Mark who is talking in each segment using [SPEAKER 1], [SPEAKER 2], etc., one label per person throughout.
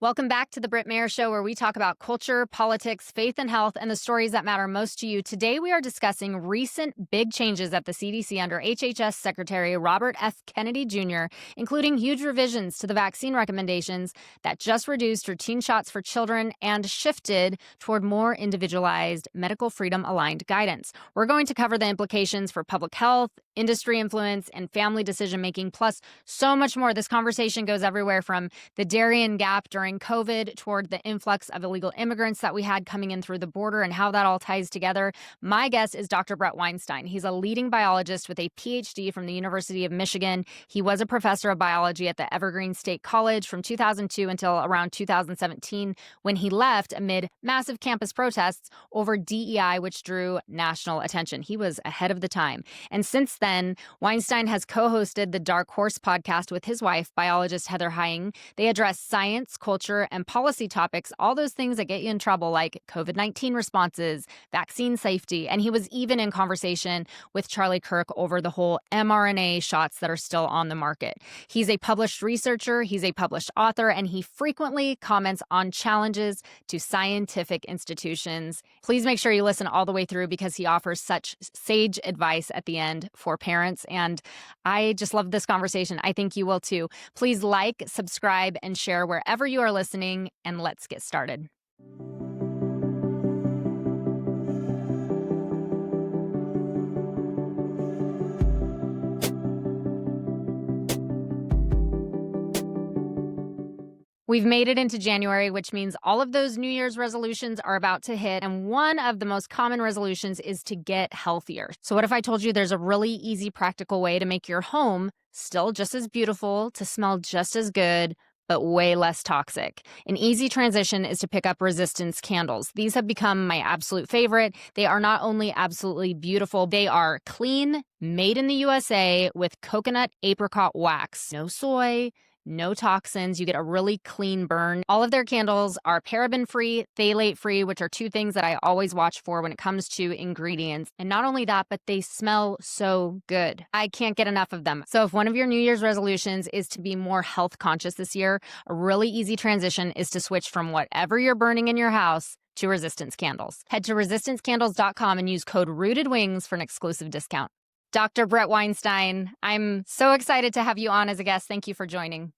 [SPEAKER 1] Welcome back to the Britt Mayer Show, where we talk about culture, politics, faith and health, and the stories that matter most to you. Today, we are discussing recent big changes at the CDC under HHS Secretary Robert F. Kennedy Jr., including huge revisions to the vaccine recommendations that just reduced routine shots for children and shifted toward more individualized, medical freedom-aligned guidance. We're going to cover the implications for public health, industry influence, and family decision-making, plus so much more. This conversation goes everywhere from the Darien Gap during COVID toward the influx of illegal immigrants that we had coming in through the border and how that all ties together. My guest is Dr. Bret Weinstein. He's a leading biologist with a PhD from the University of Michigan. He was a professor of biology at the Evergreen State College from 2002 until around 2017, when he left amid massive campus protests over DEI, which drew national attention. He was ahead of the time. And since then, Weinstein has co-hosted the Dark Horse podcast with his wife, biologist Heather Heying. They address science, culture, and policy topics, all those things that get you in trouble, like COVID-19 responses, vaccine safety. And he was even in conversation with Charlie Kirk over the whole mRNA shots that are still on the market. He's a published researcher, he's a published author, and he frequently comments on challenges to scientific institutions. Please make sure you listen all the way through because he offers such sage advice at the end for parents. And I just love this conversation. I think you will too. Please like, subscribe, and share wherever you are listening, and let's get started. We've made it into January, which means all of those New Year's resolutions are about to hit. And one of the most common resolutions is to get healthier. So what if I told you there's a really easy, practical way to make your home still just as beautiful, to smell just as good, but way less toxic? An easy transition is to pick up resistance candles. These have become my absolute favorite. They are not only absolutely beautiful, they are clean, made in the USA with coconut apricot wax. No soy, no toxins. You get a really clean burn. All of their candles are paraben-free, phthalate-free, which are two things that I always watch for when it comes to ingredients. And not only that, but they smell so good. I can't get enough of them. So if one of your New Year's resolutions is to be more health conscious this year, a really easy transition is to switch from whatever you're burning in your house to resistance candles. Head to resistancecandles.com and use code ROOTEDWINGS for an exclusive discount. Dr. Bret Weinstein, I'm so excited to have you on as a guest. Thank you for joining.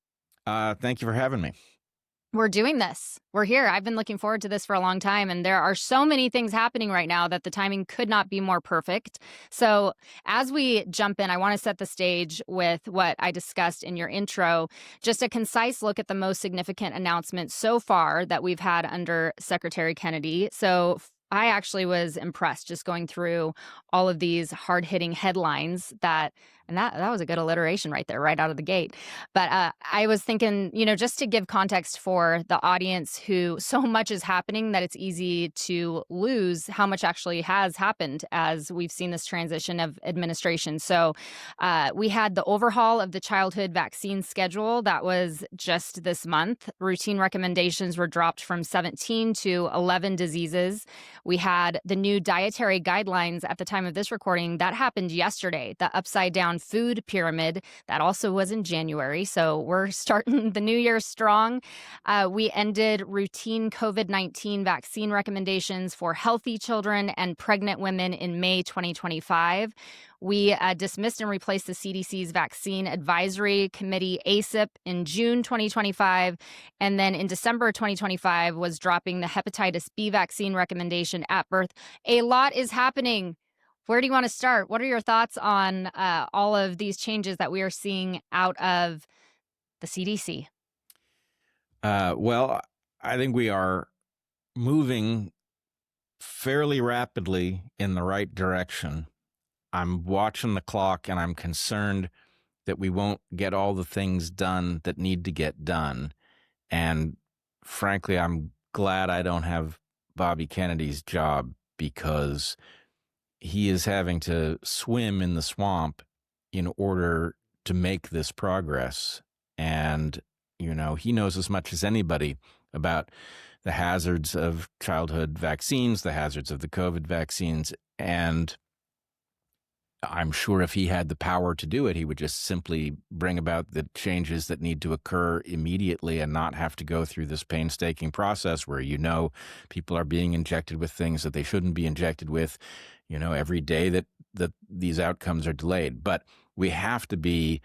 [SPEAKER 2] Thank you for having me.
[SPEAKER 1] We're doing this. We're here. I've been looking forward to this for a long time, and there are so many things happening right now that the timing could not be more perfect. So as we jump in, I want to set the stage with what I discussed in your intro, just a concise look at the most significant announcements so far that we've had under Secretary Kennedy. So I actually was impressed just going through all of these hard-hitting headlines that was a good alliteration right there, right out of the gate. But I was thinking, just to give context for the audience who so much is happening that it's easy to lose how much actually has happened as we've seen this transition of administration. So we had the overhaul of the childhood vaccine schedule that was just this month. Routine recommendations were dropped from 17 to 11 diseases. We had the new dietary guidelines at the time of this recording. That happened yesterday. The upside down food pyramid, that also was in January. So we're starting the new year strong. We ended routine COVID-19 vaccine recommendations for healthy children and pregnant women in May 2025. We dismissed and replaced the CDC's Vaccine Advisory Committee, ACIP, in June 2025. And then in December 2025 was dropping the hepatitis B vaccine recommendation at birth. A lot is happening. Where do you want to start? What are your thoughts on all of these changes that we are seeing out of the CDC?
[SPEAKER 2] Well, I think we are moving fairly rapidly in the right direction. I'm watching the clock, and I'm concerned that we won't get all the things done that need to get done. And frankly, I'm glad I don't have Bobby Kennedy's job, because he is having to swim in the swamp in order to make this progress. And, he knows as much as anybody about the hazards of childhood vaccines, the hazards of the COVID vaccines. And I'm sure if he had the power to do it, he would just simply bring about the changes that need to occur immediately and not have to go through this painstaking process where, people are being injected with things that they shouldn't be injected with, every day that these outcomes are delayed. But we have to be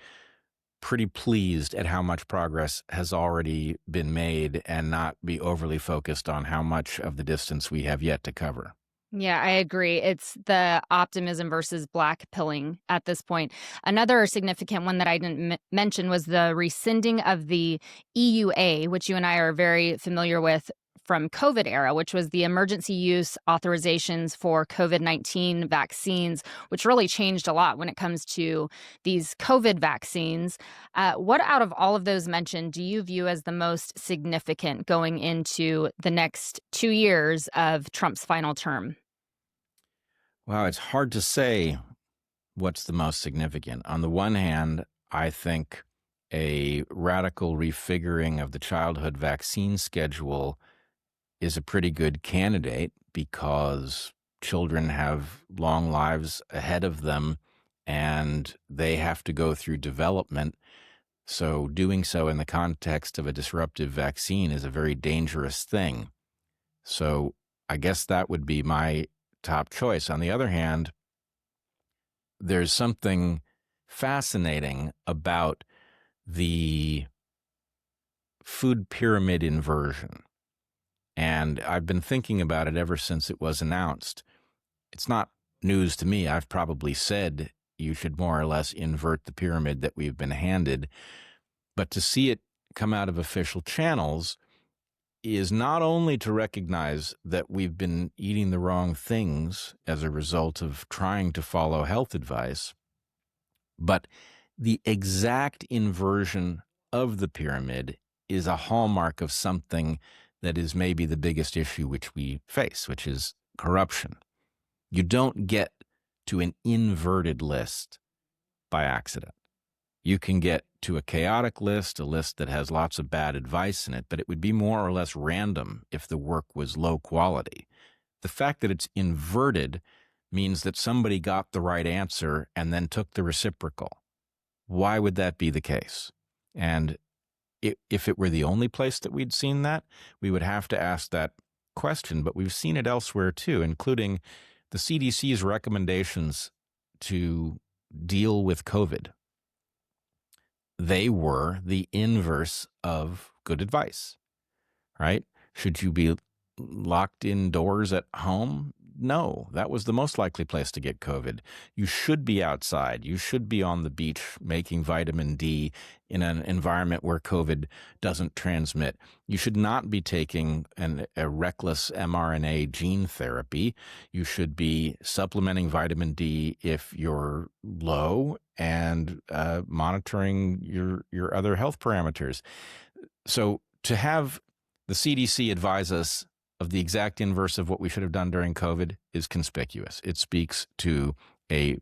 [SPEAKER 2] pretty pleased at how much progress has already been made and not be overly focused on how much of the distance we have yet to cover.
[SPEAKER 1] Yeah, I agree. It's the optimism versus black pilling at this point. Another significant one that I didn't mention was the rescinding of the EUA, which you and I are very familiar with from COVID era, which was the emergency use authorizations for COVID-19 vaccines, which really changed a lot when it comes to these COVID vaccines. What out of all of those mentioned do you view as the most significant going into the next 2 years of Trump's final term?
[SPEAKER 2] Wow, it's hard to say what's the most significant. On the one hand, I think a radical refiguring of the childhood vaccine schedule is a pretty good candidate because children have long lives ahead of them and they have to go through development. So doing so in the context of a disruptive vaccine is a very dangerous thing. So I guess that would be my top choice. On the other hand, there's something fascinating about the food pyramid inversion. And I've been thinking about it ever since it was announced. It's not news to me. I've probably said you should more or less invert the pyramid that we've been handed. But to see it come out of official channels is not only to recognize that we've been eating the wrong things as a result of trying to follow health advice, but the exact inversion of the pyramid is a hallmark of something that is maybe the biggest issue which we face, which is corruption. You don't get to an inverted list by accident. You can get to a chaotic list, a list that has lots of bad advice in it, but it would be more or less random if the work was low quality. The fact that it's inverted means that somebody got the right answer and then took the reciprocal. Why would that be the case? And if it were the only place that we'd seen that, we would have to ask that question. But we've seen it elsewhere too, including the CDC's recommendations to deal with COVID. They were the inverse of good advice, right? Should you be locked indoors at home? No, that was the most likely place to get COVID. You should be outside. You should be on the beach making vitamin D in an environment where COVID doesn't transmit. You should not be taking a reckless mRNA gene therapy. You should be supplementing vitamin D if you're low and monitoring your other health parameters. So to have the CDC advise us of the exact inverse of what we should have done during COVID is conspicuous. It speaks to a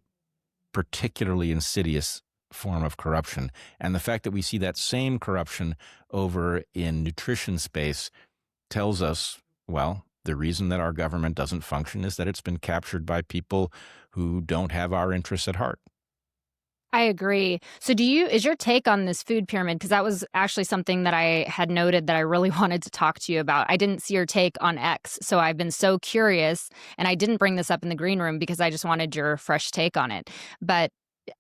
[SPEAKER 2] particularly insidious form of corruption. And the fact that we see that same corruption over in nutrition space tells us, well, the reason that our government doesn't function is that it's been captured by people who don't have our interests at heart.
[SPEAKER 1] I agree. So is your take on this food pyramid, because that was actually something that I had noted that I really wanted to talk to you about. I didn't see your take on X, so I've been so curious, and I didn't bring this up in the green room because I just wanted your fresh take on it. But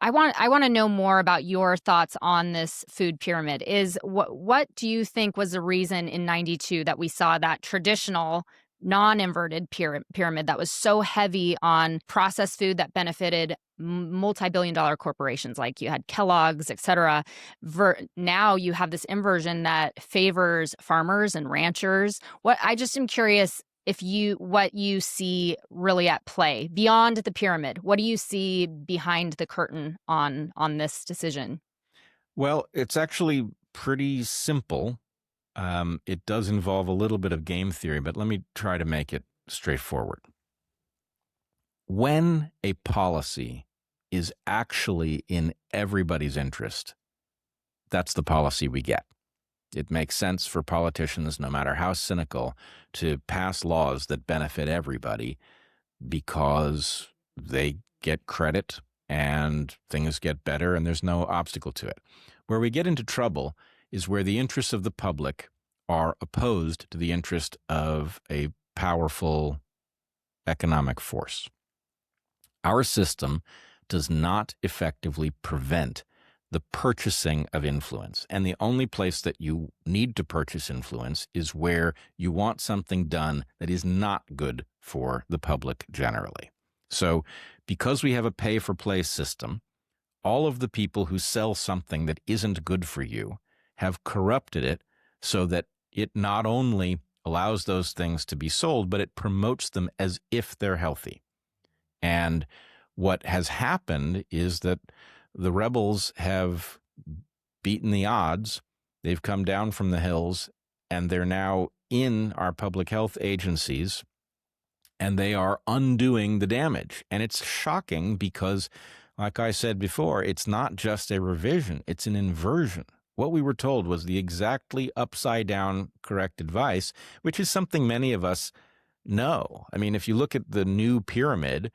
[SPEAKER 1] I want to know more about your thoughts on this food pyramid. What do you think was the reason in 92 that we saw that traditional non-inverted pyramid that was so heavy on processed food that benefited multi-billion-dollar corporations, like you had Kellogg's, et cetera. Now you have this inversion that favors farmers and ranchers. I just am curious what you see really at play beyond the pyramid. What do you see behind the curtain on this decision?
[SPEAKER 2] Well, it's actually pretty simple. It does involve a little bit of game theory, but let me try to make it straightforward. When a policy is actually in everybody's interest, that's the policy we get. It makes sense for politicians, no matter how cynical, to pass laws that benefit everybody because they get credit and things get better and there's no obstacle to it. Where we get into trouble is where the interests of the public are opposed to the interest of a powerful economic force. Our system does not effectively prevent the purchasing of influence. And the only place that you need to purchase influence is where you want something done that is not good for the public generally. So because we have a pay-for-play system, all of the people who sell something that isn't good for you have corrupted it so that it not only allows those things to be sold, but it promotes them as if they're healthy. And what has happened is that the rebels have beaten the odds. They've come down from the hills, and they're now in our public health agencies, and they are undoing the damage. And it's shocking because, like I said before, it's not just a revision, it's an inversion. What we were told was the exactly upside down correct advice, which is something many of us know. I mean, if you look at the new pyramid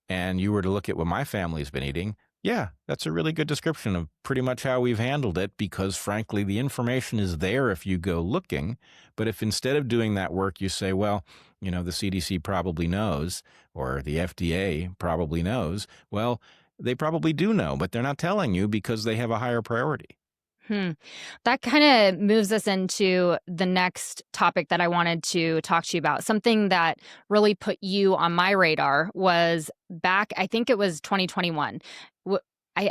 [SPEAKER 2] and you were to look at what my family's been eating, yeah, that's a really good description of pretty much how we've handled it because, frankly, the information is there if you go looking. But if instead of doing that work, you say, well, you know, the CDC probably knows or the FDA probably knows, well, they probably do know, but they're not telling you because they have a higher priority.
[SPEAKER 1] That kind of moves us into the next topic that I wanted to talk to you about. Something that really put you on my radar was back, I think it was 2021.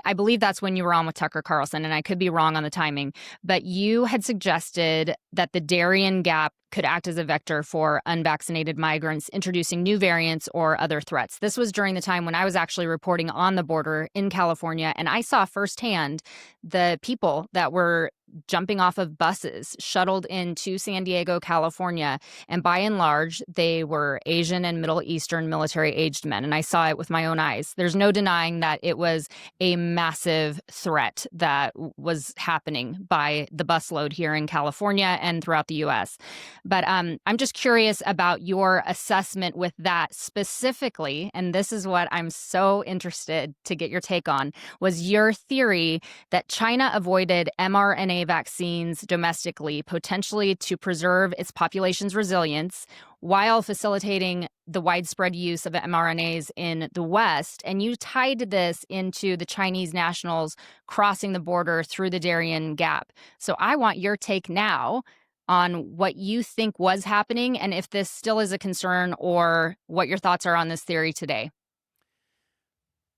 [SPEAKER 1] I believe that's when you were on with Tucker Carlson, and I could be wrong on the timing, but you had suggested that the Darien Gap could act as a vector for unvaccinated migrants introducing new variants or other threats. This was during the time when I was actually reporting on the border in California, and I saw firsthand the people that were jumping off of buses shuttled into San Diego, California, and by and large, they were Asian and Middle Eastern military-aged men, and I saw it with my own eyes. There's no denying that it was a massive threat that was happening by the busload here in California and throughout the U.S. But I'm just curious about your assessment with that specifically, and this is what I'm so interested to get your take on, was your theory that China avoided mRNA vaccines domestically, potentially to preserve its population's resilience, while facilitating the widespread use of mRNAs in the West. And you tied this into the Chinese nationals crossing the border through the Darien Gap. So I want your take now on what you think was happening and if this still is a concern or what your thoughts are on this theory today.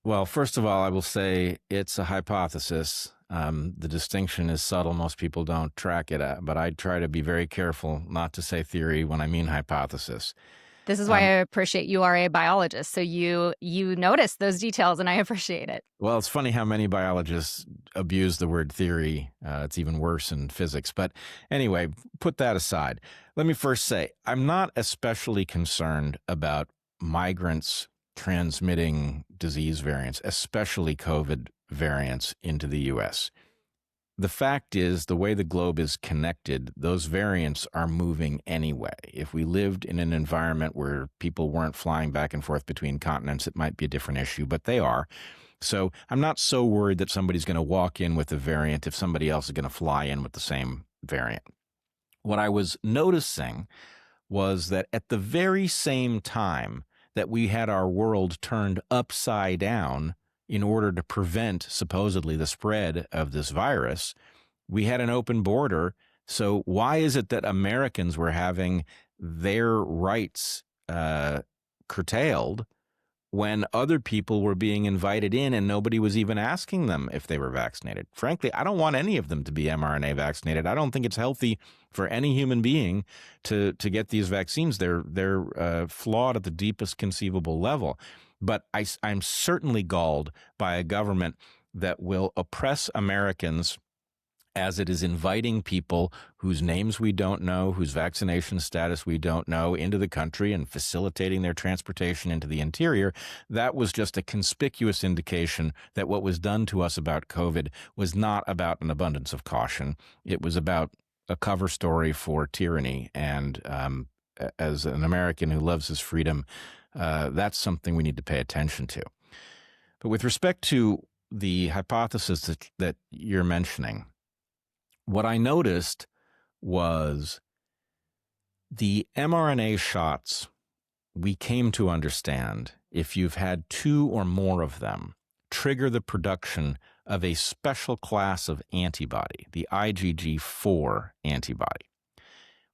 [SPEAKER 2] Well, first of all, I will say it's a hypothesis. The distinction is subtle. Most people don't track it, but I try to be very careful not to say theory when I mean hypothesis.
[SPEAKER 1] This is why I appreciate you are a biologist. So you notice those details, and I appreciate it.
[SPEAKER 2] Well, it's funny how many biologists abuse the word theory. It's even worse in physics. But anyway, put that aside. Let me first say, I'm not especially concerned about migrants transmitting disease variants, especially COVID variants, into the U.S. The fact is, the way the globe is connected, those variants are moving anyway. If we lived in an environment where people weren't flying back and forth between continents, it might be a different issue, but they are. So I'm not so worried that somebody's going to walk in with a variant if somebody else is going to fly in with the same variant. What I was noticing was that at the very same time that we had our world turned upside down in order to prevent supposedly the spread of this virus, we had an open border. So why is it that Americans were having their rights curtailed when other people were being invited in and nobody was even asking them if they were vaccinated? Frankly, I don't want any of them to be mRNA vaccinated. I don't think it's healthy for any human being to get these vaccines. They're flawed at the deepest conceivable level. But I'm certainly galled by a government that will oppress Americans as it is inviting people whose names we don't know, whose vaccination status we don't know, into the country and facilitating their transportation into the interior. That was just a conspicuous indication that what was done to us about COVID was not about an abundance of caution. It was about a cover story for tyranny. And as an American who loves his freedom, that's something we need to pay attention to. But with respect to the hypothesis that you're mentioning, what I noticed was the mRNA shots we came to understand, if you've had 2 or more of them, trigger the production of a special class of antibody, the IgG4 antibody.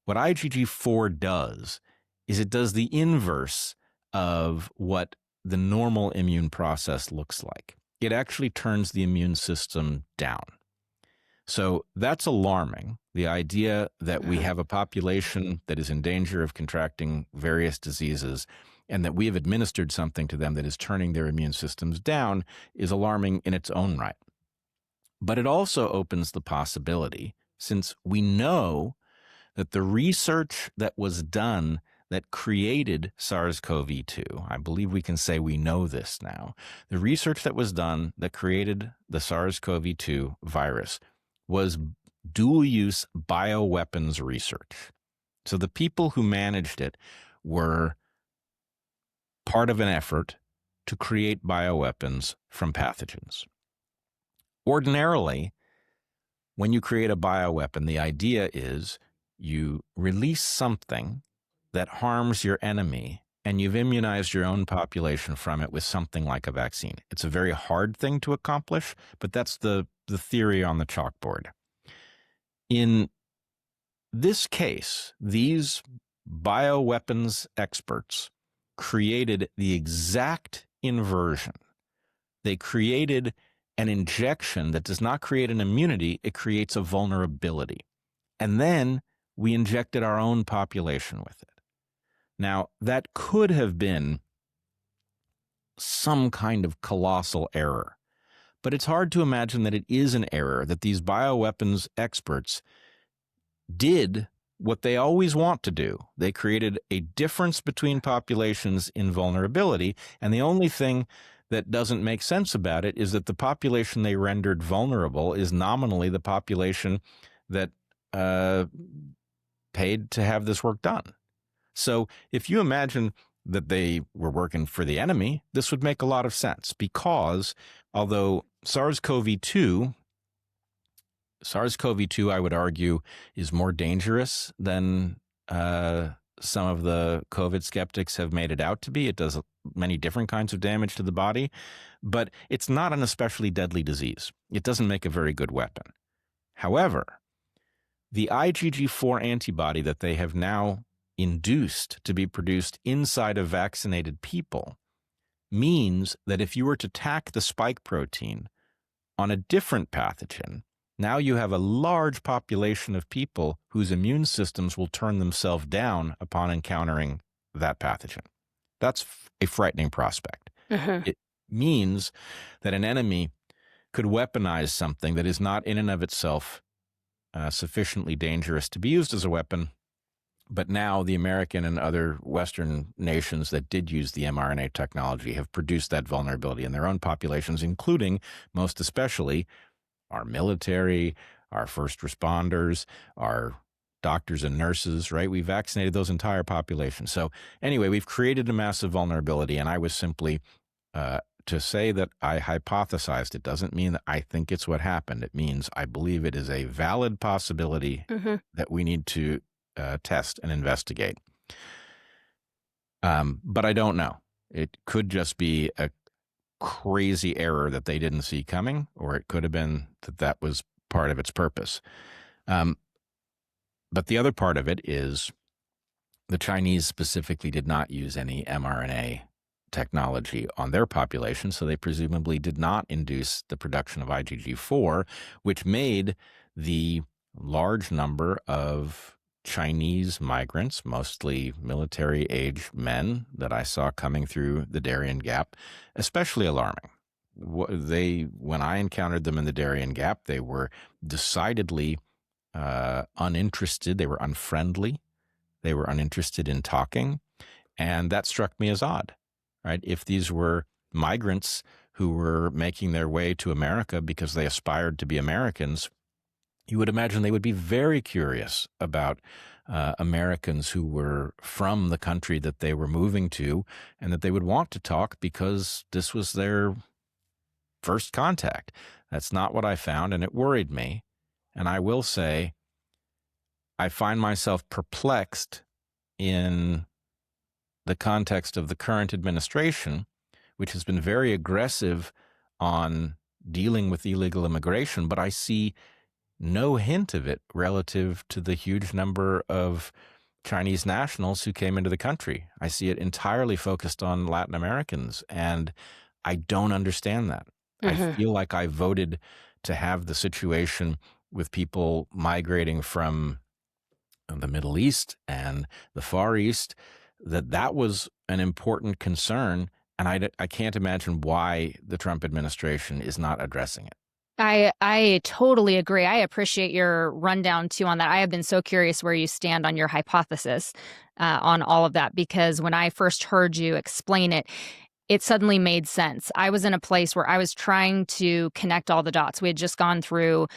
[SPEAKER 2] What IgG4 does is it does the inverse of what the normal immune process looks like. It actually turns the immune system down. So that's alarming, the idea that we have a population that is in danger of contracting various diseases and that we have administered something to them that is turning their immune systems down is alarming in its own right. But it also opens the possibility, since we know that the research that was done that created SARS-CoV-2, I believe we can say we know this now, the research that was done that created the SARS-CoV-2 virus was dual-use bioweapons research. So the people who managed it were part of an effort to create bioweapons from pathogens. Ordinarily, when you create a bioweapon, the idea is you release something that harms your enemy and you've immunized your own population from it with something like a vaccine. It's a very hard thing to accomplish, but that's the theory on the chalkboard. In this case, these bioweapons experts created the exact inversion. They created an injection that does not create an immunity, it creates a vulnerability. And then we injected our own population with it. Now, that could have been some kind of colossal error, but it's hard to imagine that it is an error, that these bioweapons experts did what they always want to do. They created a difference between populations in vulnerability, and the only thing that doesn't make sense about it is that the population they rendered vulnerable is nominally the population that paid to have this work done. So if you imagine that they were working for the enemy, this would make a lot of sense, because although SARS-CoV-2, I would argue, is more dangerous than some of the COVID skeptics have made it out to be. It does many different kinds of damage to the body, but it's not an especially deadly disease. It doesn't make a very good weapon. However, the IgG4 antibody that they have now induced to be produced inside of vaccinated people means that if you were to tack the spike protein on a different pathogen, now you have a large population of people whose immune systems will turn themselves down upon encountering that pathogen. That's a frightening prospect. It means that an enemy could weaponize something that is not in and of itself sufficiently dangerous to be used as a weapon. But now the American and other Western nations that did use the mRNA technology have produced that vulnerability in their own populations, including, most especially, our military, our first responders, our doctors and nurses, right? We vaccinated those entire populations. So anyway, we've created a massive vulnerability, and I was simply to say that I hypothesized it doesn't mean that I think it's what happened. It means I believe it is a valid possibility that we need to test and investigate. But I don't know. It could just be a crazy error that they didn't see coming, or it could have been that that was part of its purpose. But the other part of it is the Chinese specifically did not use any mRNA technology on their population, so they presumably did not induce the production of IgG4, which made the large number of Chinese migrants, mostly military-age men, that I saw coming through the Darien Gap, especially alarming. When I encountered them in the Darien Gap, they were decidedly uninterested. They were unfriendly. They were uninterested in talking, and that struck me as odd. Right? If these were migrants who were making their way to America because they aspired to be Americans, you would imagine they would be very curious about Americans who were from the country that they were moving to, and that they would want to talk because this was their first contact. That's not what I found, and it worried me. And I will say, I find myself perplexed in the context of the current administration, which has been very aggressive on dealing with illegal immigration, but I see no hint of it relative to the huge number of Chinese nationals who came into the country. I see it entirely focused on Latin Americans, and I don't understand that. I feel like I voted to have the situation with people migrating from the Middle East and the Far East, that was an important concern, and I can't imagine why the Trump administration is not addressing it.
[SPEAKER 1] I totally agree. I appreciate your rundown, too, on that. I have been so curious where you stand on your hypothesis on all of that, because when I first heard you explain it, it suddenly made sense. I was in a place where I was trying to connect all the dots. We had just gone through,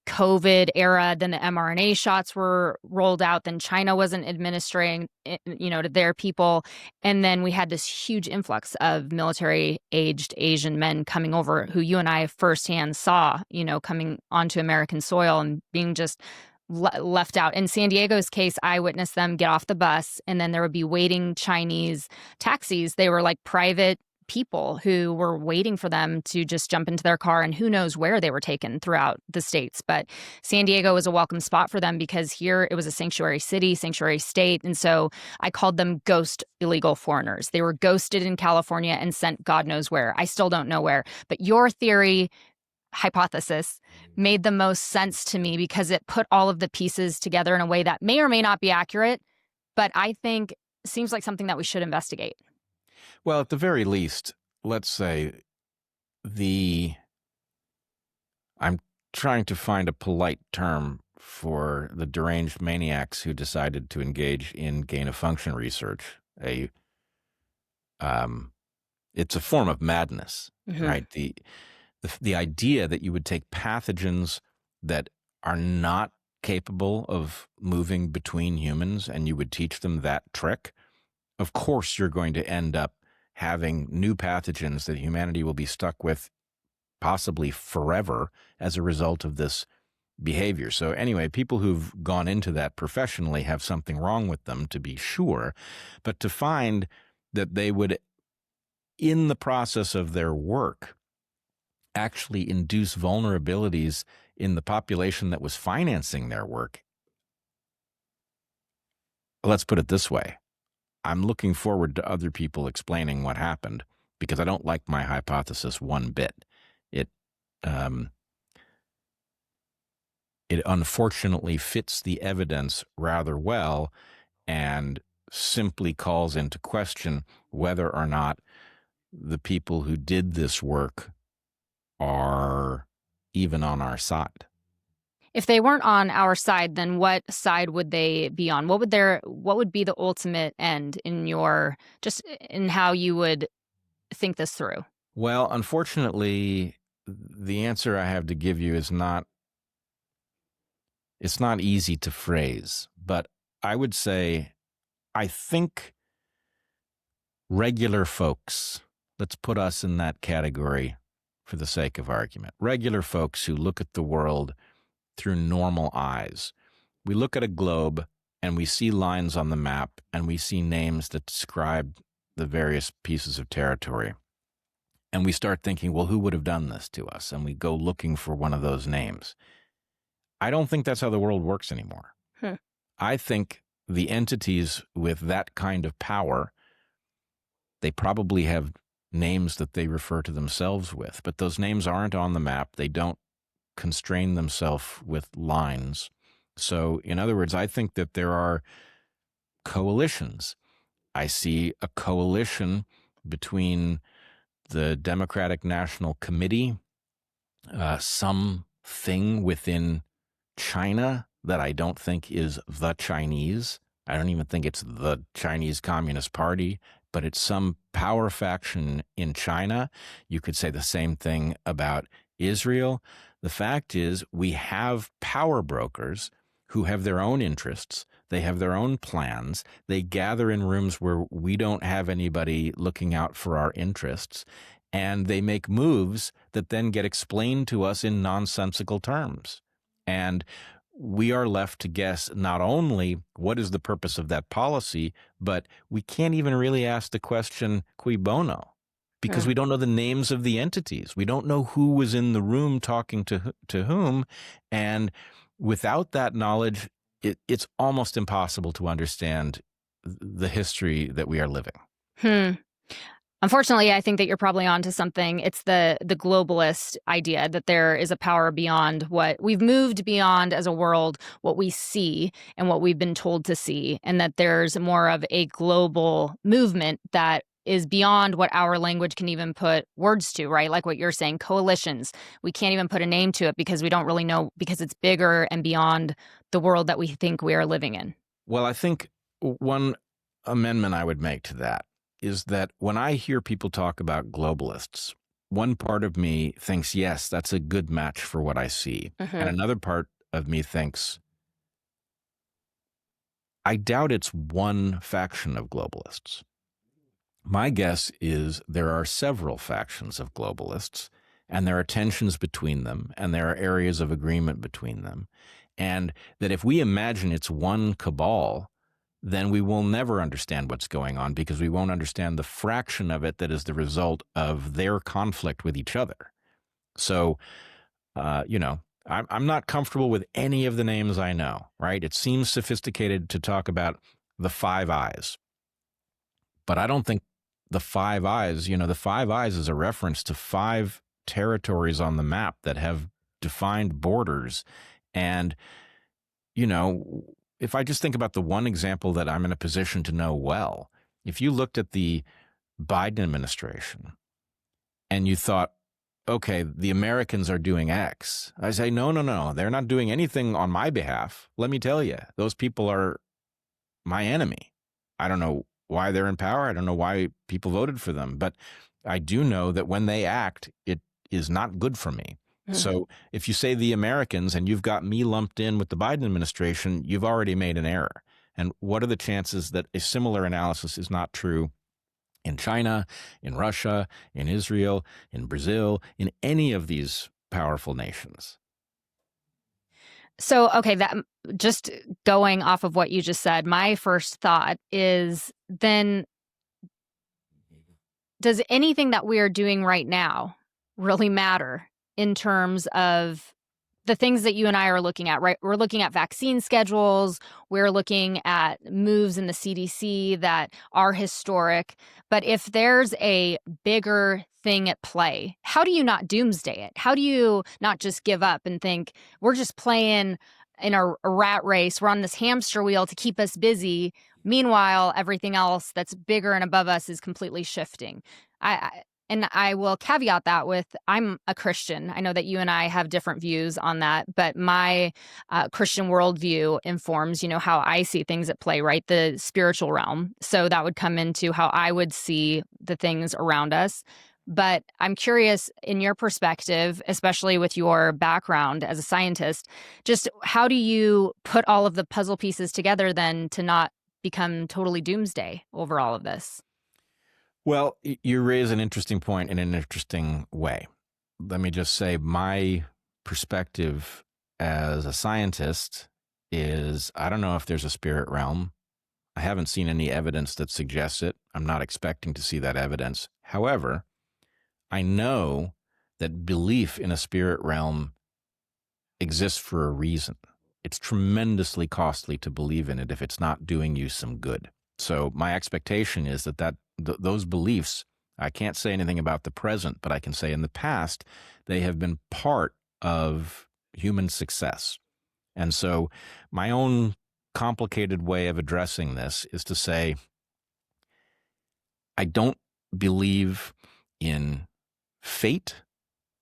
[SPEAKER 1] COVID era, then the mRNA shots were rolled out, then China wasn't administering, to their people. And then we had this huge influx of military-aged Asian men coming over who you and I firsthand saw, coming onto American soil and being just left out. In San Diego's case, I witnessed them get off the bus, and then there would be waiting Chinese taxis. They were like private people who were waiting for them to just jump into their car, and who knows where they were taken throughout the states. But San Diego was a welcome spot for them because here it was a sanctuary city, sanctuary state. And so I called them ghost illegal foreigners. They were ghosted in California and sent God knows where. I still don't know where. But your theory hypothesis made the most sense to me because it put all of the pieces together in a way that may or may not be accurate, but I think seems like something that we should investigate.
[SPEAKER 2] Well, at the very least, let's say I'm trying to find a polite term for the deranged maniacs who decided to engage in gain-of-function research. It's a form of madness, right? The idea that you would take pathogens that are not capable of moving between humans and you would teach them that trick, of course you're going to end up having new pathogens that humanity will be stuck with possibly forever as a result of this behavior. So anyway, people who've gone into that professionally have something wrong with them, to be sure, but to find that they would, in the process of their work, actually induce vulnerabilities in the population that was financing their work. Let's put it this way. I'm looking forward to other people explaining what happened because I don't like my hypothesis one bit. It unfortunately fits the evidence rather well and simply calls into question whether or not the people who did this work are even on our side.
[SPEAKER 1] If they weren't on our side, then what side would they be on? What would be the ultimate end in how you would think this through?
[SPEAKER 2] Well, unfortunately, the answer I have to give you is it's not easy to phrase, but I would say I think regular folks, let's put us in that category for the sake of argument, regular folks who look at the world through normal eyes. We look at a globe and we see lines on the map and we see names that describe the various pieces of territory. And we start thinking, well, who would have done this to us? And we go looking for one of those names. I don't think that's how the world works anymore. I think the entities with that kind of power, they probably have names that they refer to themselves with, but those names aren't on the map. They don't constrain themselves with lines. So, in other words, I think that there are coalitions. I see a coalition between the Democratic National Committee, something within China that I don't think is the Chinese. I don't even think it's the Chinese Communist Party, but it's some power faction in China. You could say the same thing about Israel. The fact is, we have power brokers who have their own interests. They have their own plans. They gather in rooms where we don't have anybody looking out for our interests. and they make moves that then get explained to us in nonsensical terms. And we are left to guess not only what is the purpose of that policy, but we can't even really ask the question cui bono, because we don't know the names of the entities. We don't know who was in the room talking to whom. And without that knowledge, it's almost impossible to understand the history that we are living.
[SPEAKER 1] Unfortunately, I think that you're probably onto something. It's the globalist idea that there is a power beyond what we've moved beyond as a world, what we see and what we've been told to see, and that there's more of a global movement that is beyond what our language can even put words to, right? Like what you're saying, coalitions. We can't even put a name to it because we don't really know, because it's bigger and beyond the world that we think we are living in.
[SPEAKER 2] Well, I think one amendment I would make to that is that when I hear people talk about globalists, one part of me thinks, yes, that's a good match for what I see. And another part of me thinks, I doubt it's one faction of globalists. My guess is there are several factions of globalists, and there are tensions between them, and there are areas of agreement between them. And that if we imagine it's one cabal, then we will never understand what's going on, because we won't understand the fraction of it that is the result of their conflict with each other. So, I'm not comfortable with any of the names I know, right? It seems sophisticated to talk about the Five Eyes, but I don't think the Five Eyes, the Five Eyes is a reference to 5 territories on the map that have defined borders. And, if I just think about the one example that I'm in a position to know well, if you looked at the Biden administration and you thought, okay, the Americans are doing X, I say, no, they're not doing anything on my behalf. Let me tell you, those people are my enemy. I don't know why they're in power. I don't know why people voted for them, but I do know that when they act, it is not good for me. So if you say the Americans and you've got me lumped in with the Biden administration, you've already made an error. And what are the chances that a similar analysis is not true in China, in Russia, in Israel, in Brazil, in any of these powerful nations?
[SPEAKER 1] So, okay, that just going off of what you just said, my first thought is then, does anything that we are doing right now really matter in terms of the things that you and I are looking at, right? We're looking at vaccine schedules. We're looking at moves in the CDC that are historic. But if there's a bigger thing at play, how do you not doomsday it? How do you not just give up and think we're just playing in a rat race? We're on this hamster wheel to keep us busy. Meanwhile, everything else that's bigger and above us is completely shifting. And I will caveat that with, I'm a Christian. I know that you and I have different views on that, but my Christian worldview informs, how I see things at play, right? The spiritual realm. So that would come into how I would see the things around us. But I'm curious, in your perspective, especially with your background as a scientist, just how do you put all of the puzzle pieces together then to not become totally doomsday over all of this?
[SPEAKER 2] Well, you raise an interesting point in an interesting way. Let me just say my perspective as a scientist is, I don't know if there's a spirit realm. I haven't seen any evidence that suggests it. I'm not expecting to see that evidence. However, I know that belief in a spirit realm exists for a reason. It's tremendously costly to believe in it if it's not doing you some good. So my expectation is that those beliefs, I can't say anything about the present, but I can say in the past, they have been part of human success. And so my own complicated way of addressing this is to say, I don't believe in fate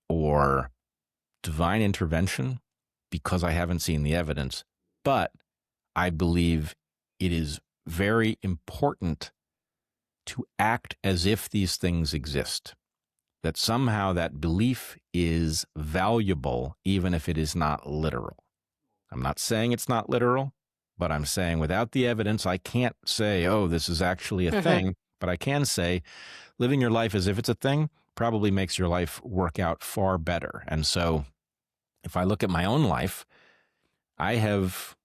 [SPEAKER 2] or divine intervention because I haven't seen the evidence, but I believe it is very important to act as if these things exist, that somehow that belief is valuable even if it is not literal. I'm not saying it's not literal, but I'm saying without the evidence, I can't say, oh, this is actually a thing, but I can say living your life as if it's a thing probably makes your life work out far better. And so if I look at my own life, I have,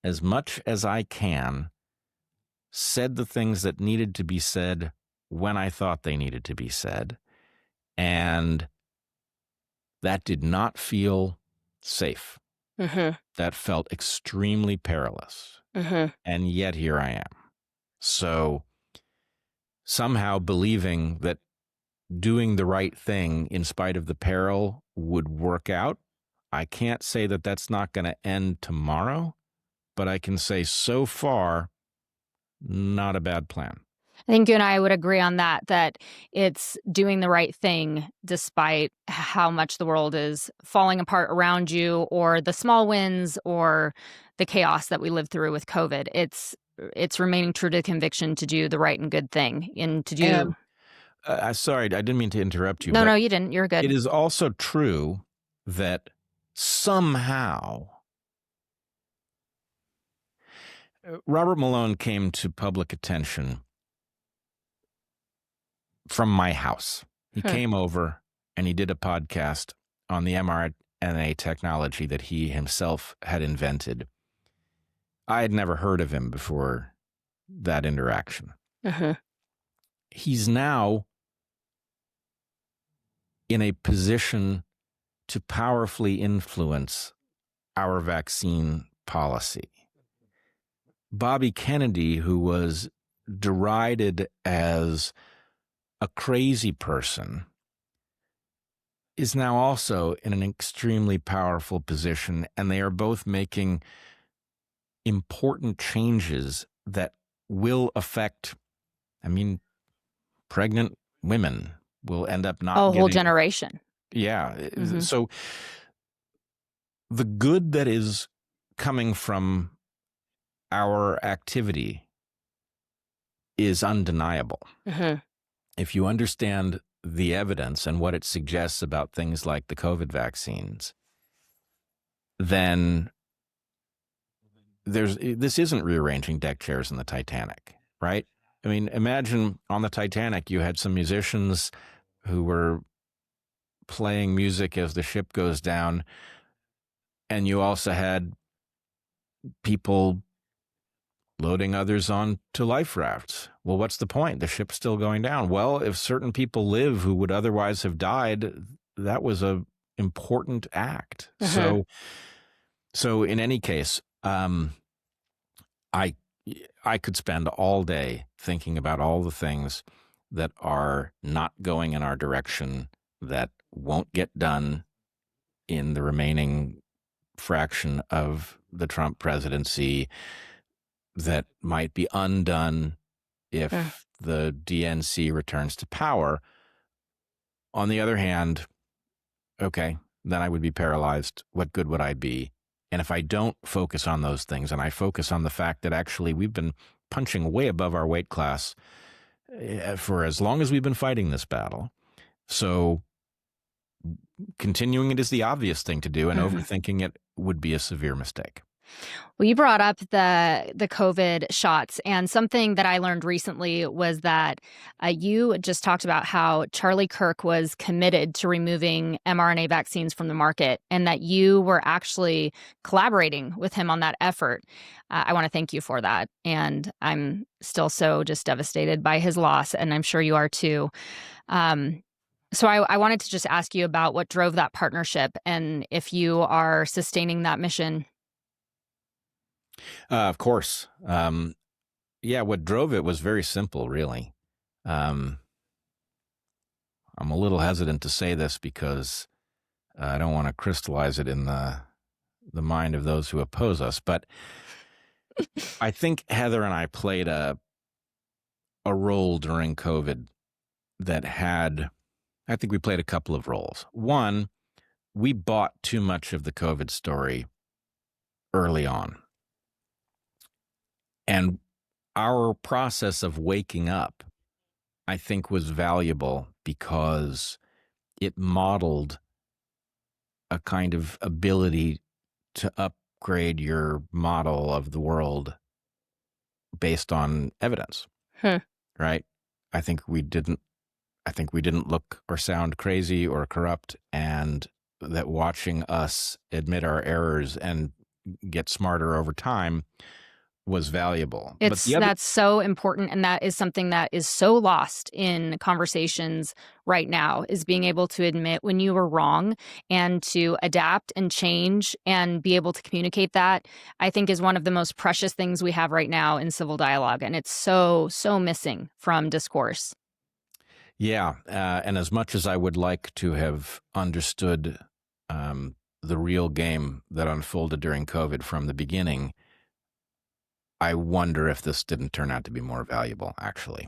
[SPEAKER 2] as much as I can, said the things that needed to be said when I thought they needed to be said. And that did not feel safe.
[SPEAKER 3] Mm-hmm.
[SPEAKER 2] That felt extremely perilous.
[SPEAKER 3] Mm-hmm.
[SPEAKER 2] And yet here I am. So somehow believing that doing the right thing in spite of the peril would work out. I can't say that that's not going to end tomorrow, but I can say so far, not a bad plan.
[SPEAKER 1] I think you and I would agree on that it's doing the right thing despite how much the world is falling apart around you, or the small wins, or the chaos that we live through with COVID. It's remaining true to conviction to do the right and good thing, and to do...
[SPEAKER 2] And, sorry, I didn't mean to interrupt you.
[SPEAKER 1] No, you didn't. You're good.
[SPEAKER 2] It is also true that somehow Robert Malone came to public attention from my house. He came over and he did a podcast on the mRNA technology that he himself had invented. I had never heard of him before that interaction.
[SPEAKER 3] Mm-hmm.
[SPEAKER 2] He's now in a position to powerfully influence our vaccine policy. Bobby Kennedy, who was derided as a crazy person, is now also in an extremely powerful position, and they are both making important changes that will affect, pregnant women will end up not
[SPEAKER 1] a
[SPEAKER 2] getting...
[SPEAKER 1] whole generation.
[SPEAKER 2] Yeah.
[SPEAKER 1] Mm-hmm.
[SPEAKER 2] So the good that is coming from our activity is undeniable.
[SPEAKER 3] Mm-hmm.
[SPEAKER 2] If you understand the evidence and what it suggests about things like the COVID vaccines, then this isn't rearranging deck chairs in the Titanic, right? Imagine on the Titanic, you had some musicians who were playing music as the ship goes down, and you also had people loading others onto life rafts. Well, what's the point? The ship's still going down. Well, if certain people live who would otherwise have died, that was a important act.
[SPEAKER 3] Mm-hmm.
[SPEAKER 2] So in any case, I could spend all day thinking about all the things that are not going in our direction, that won't get done in the remaining fraction of the Trump presidency, that might be undone if the DNC returns to power. On the other hand, okay, then I would be paralyzed. What good would I be? And if I don't focus on those things, and I focus on the fact that actually we've been punching way above our weight class for as long as we've been fighting this battle. So continuing it is the obvious thing to do, and overthinking it would be a severe mistake.
[SPEAKER 1] Well, you brought up the COVID shots, and something that I learned recently was that you just talked about how Charlie Kirk was committed to removing mRNA vaccines from the market, and that you were actually collaborating with him on that effort. I want to thank you for that, and I'm still so just devastated by his loss, and I'm sure you are too. So I wanted to just ask you about what drove that partnership, and if you are sustaining that mission.
[SPEAKER 2] Of course. What drove it was very simple, really. I'm a little hesitant to say this because I don't want to crystallize it in the mind of those who oppose us, but I think Heather and I played a role during COVID that I think we played a couple of roles. One, we bought too much of the COVID story early on. And our process of waking up, I think, was valuable because it modeled a kind of ability to upgrade your model of the world based on evidence, right? I think we didn't I think we didn't look or sound crazy or corrupt, and that watching us admit our errors and get smarter over time was valuable. But the other
[SPEAKER 1] That's so important, and that is something that is so lost in conversations right now, is being able to admit when you were wrong and to adapt and change and be able to communicate that, I think is one of the most precious things we have right now in civil dialogue, and it's so, so missing from discourse.
[SPEAKER 2] Yeah, and as much as I would like to have understood the real game that unfolded during COVID from the beginning, I wonder if this didn't turn out to be more valuable, actually.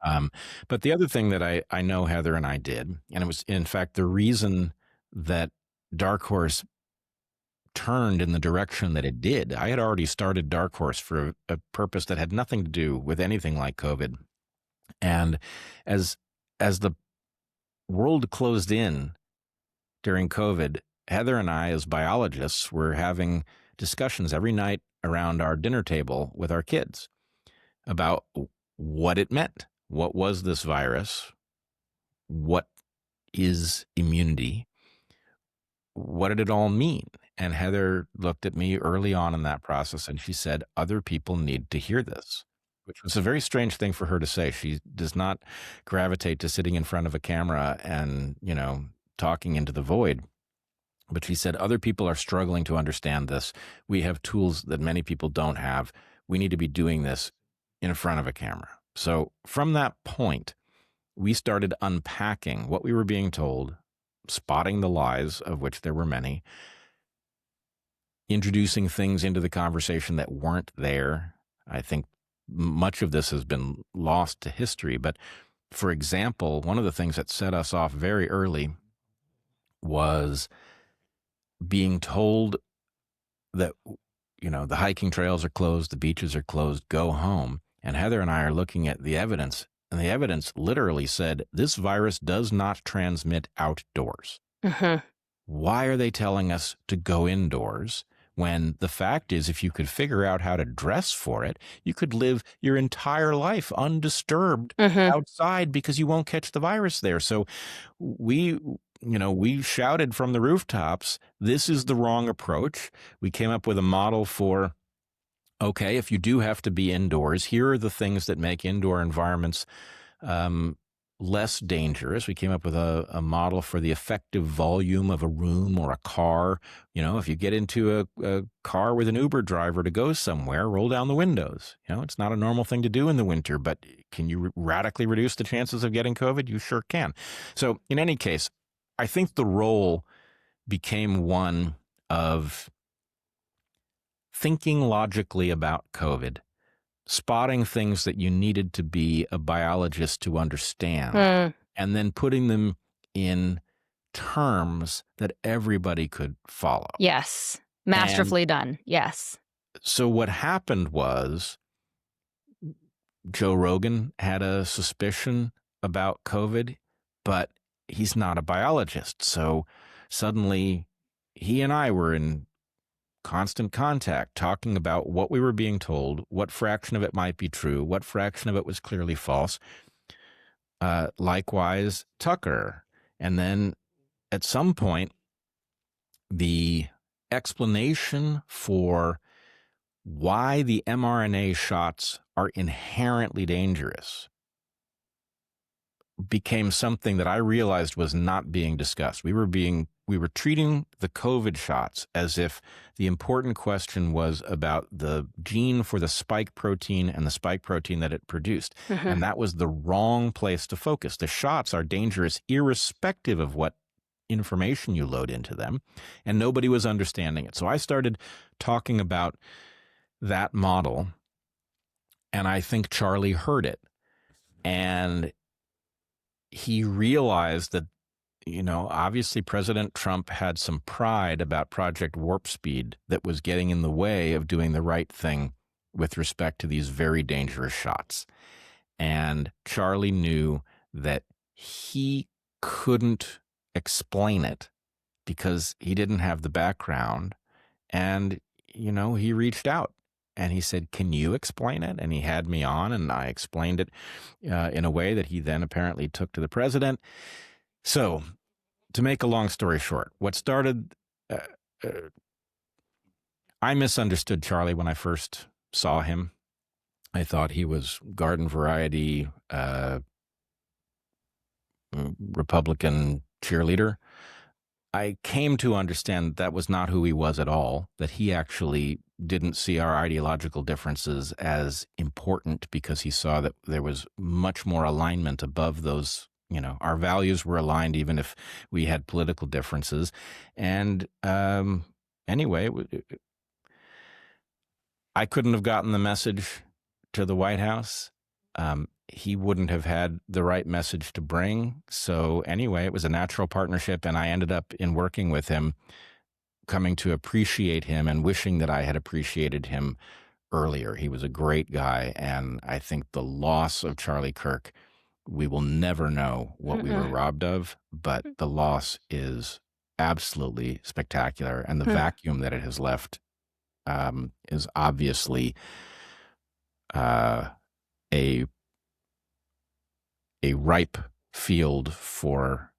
[SPEAKER 2] Um, but the other thing that I know Heather and I did, and it was, in fact, the reason that Dark Horse turned in the direction that it did. I had already started Dark Horse for a purpose that had nothing to do with anything like COVID. And as the world closed in during COVID, Heather and I, as biologists, were having discussions every night around our dinner table with our kids about what it meant. What was this virus? What is immunity? What did it all mean? And Heather looked at me early on in that process and she said, other people need to hear this, which was a very strange thing for her to say. She does not gravitate to sitting in front of a camera and, talking into the void. But she said, other people are struggling to understand this. We have tools that many people don't have. We need to be doing this in front of a camera. So from that point, we started unpacking what we were being told, spotting the lies, of which there were many, introducing things into the conversation that weren't there. I think much of this has been lost to history. But for example, one of the things that set us off very early was being told that, the hiking trails are closed, the beaches are closed, go home. And Heather and I are looking at the evidence, and the evidence literally said this virus does not transmit outdoors.
[SPEAKER 1] Mhm.
[SPEAKER 2] Why are they telling us to go indoors when the fact is, if you could figure out how to dress for it, you could live your entire life undisturbed
[SPEAKER 1] Mhm.
[SPEAKER 2] outside because you won't catch the virus there? So we shouted from the rooftops, this is the wrong approach. We came up with a model for, okay, if you do have to be indoors, here are the things that make indoor environments less dangerous. We came up with a model for the effective volume of a room or a car. If you get into a car with an Uber driver to go somewhere, roll down the windows. It's not a normal thing to do in the winter, but can you radically reduce the chances of getting COVID? You sure can. So in any case, I think the role became one of thinking logically about COVID, spotting things that you needed to be a biologist to understand,
[SPEAKER 1] Mm.
[SPEAKER 2] and then putting them in terms that everybody could follow.
[SPEAKER 1] Yes.
[SPEAKER 2] And
[SPEAKER 1] Masterfully done. Yes.
[SPEAKER 2] so what happened was Joe Rogan had a suspicion about COVID, but he's not a biologist. So suddenly he and I were in constant contact, talking about what we were being told, what fraction of it might be true, what fraction of it was clearly false. Likewise, Tucker. And then at some point, the explanation for why the mRNA shots are inherently dangerous became something that I realized was not being discussed. We were treating the COVID shots as if the important question was about the gene for the spike protein and the spike protein that it produced.
[SPEAKER 1] Mhm.
[SPEAKER 2] And that was the wrong place to focus. The shots are dangerous irrespective of what information you load into them, and nobody was understanding it. So I started talking about that model, and I think Charlie heard it. And he realized that, obviously President Trump had some pride about Project Warp Speed that was getting in the way of doing the right thing with respect to these very dangerous shots. And Charlie knew that he couldn't explain it because he didn't have the background. And, he reached out And he said, "Can you explain it?" And he had me on, and I explained it in a way that he then apparently took to the president. So, to make a long story short, what started, uh, uh, I misunderstood Charlie when I first saw him. I thought he was garden variety Republican cheerleader. I came to understand that was not who he was at all, that he actually didn't see our ideological differences as important because he saw that there was much more alignment above those. Our values were aligned even if we had political differences. And anyway, I couldn't have gotten the message to the White House. He wouldn't have had the right message to bring. So anyway, it was a natural partnership, and I ended up, in working with him, coming to appreciate him and wishing that I had appreciated him earlier. He was a great guy, and I think the loss of Charlie Kirk, we will never know what we were robbed of, but the loss is absolutely spectacular, and the vacuum that it has left is obviously a ripe field for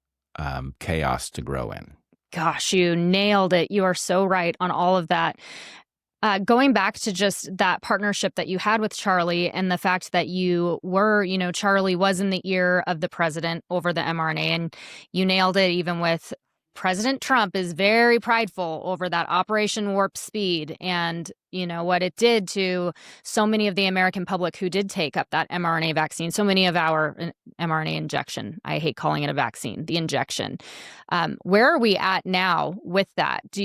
[SPEAKER 2] chaos to grow in.
[SPEAKER 1] Gosh, you nailed it. You are so right on all of that. Going back to just that partnership that you had with Charlie and the fact that you were, Charlie was in the ear of the president over the mRNA, and you nailed it. Even with President Trump is very prideful over that Operation Warp Speed and, what it did to so many of the American public who did take up that mRNA vaccine, so many of our mRNA injection. I hate calling it a vaccine, the injection. Where are we at now with that? Do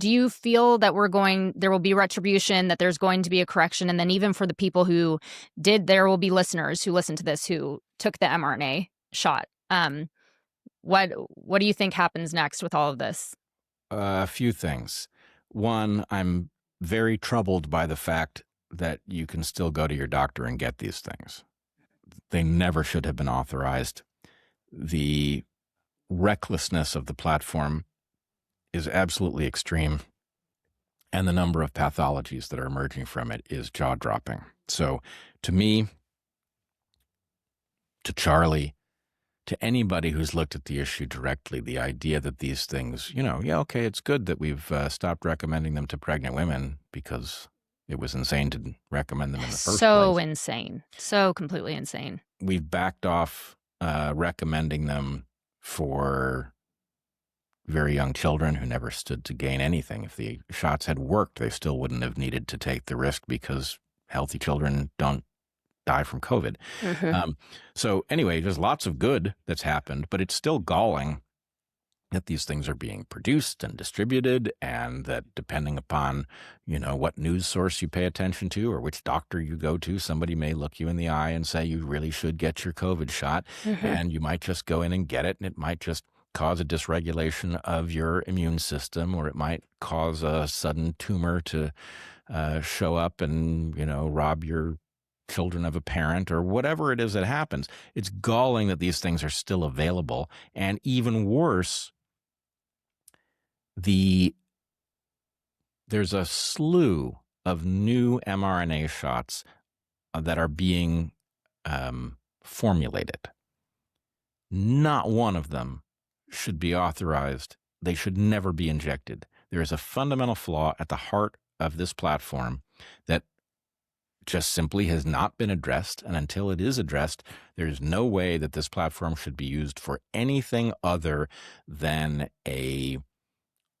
[SPEAKER 1] you feel that there will be retribution, that there's going to be a correction? And then even for the people who there will be listeners who listen to this who took the mRNA shot. What do you think happens next with all of this?
[SPEAKER 2] A few things. One, I'm very troubled by the fact that you can still go to your doctor and get these things. They never should have been authorized. The recklessness of the platform is absolutely extreme, and the number of pathologies that are emerging from it is jaw-dropping. So to me, to Charlie, to anybody who's looked at the issue directly, the idea that these things, okay, it's good that we've stopped recommending them to pregnant women because it was insane to recommend them in the first place.
[SPEAKER 1] So insane. So completely insane.
[SPEAKER 2] We've backed off recommending them for very young children who never stood to gain anything. If the shots had worked, they still wouldn't have needed to take the risk because healthy children don't die from COVID. So anyway, there's lots of good that's happened, but it's still galling that these things are being produced and distributed, and that depending upon, what news source you pay attention to or which doctor you go to, somebody may look you in the eye and say you really should get your COVID shot, and you might just go in and get it, and it might just cause a dysregulation of your immune system, or it might cause a sudden tumor to show up and, rob your children of a parent, or whatever it is that happens. It's galling that these things are still available. And even worse, there's a slew of new mRNA shots that are being formulated. Not one of them should be authorized. They should never be injected. There is a fundamental flaw at the heart of this platform that just simply has not been addressed, and until it is addressed, there's no way that this platform should be used for anything other than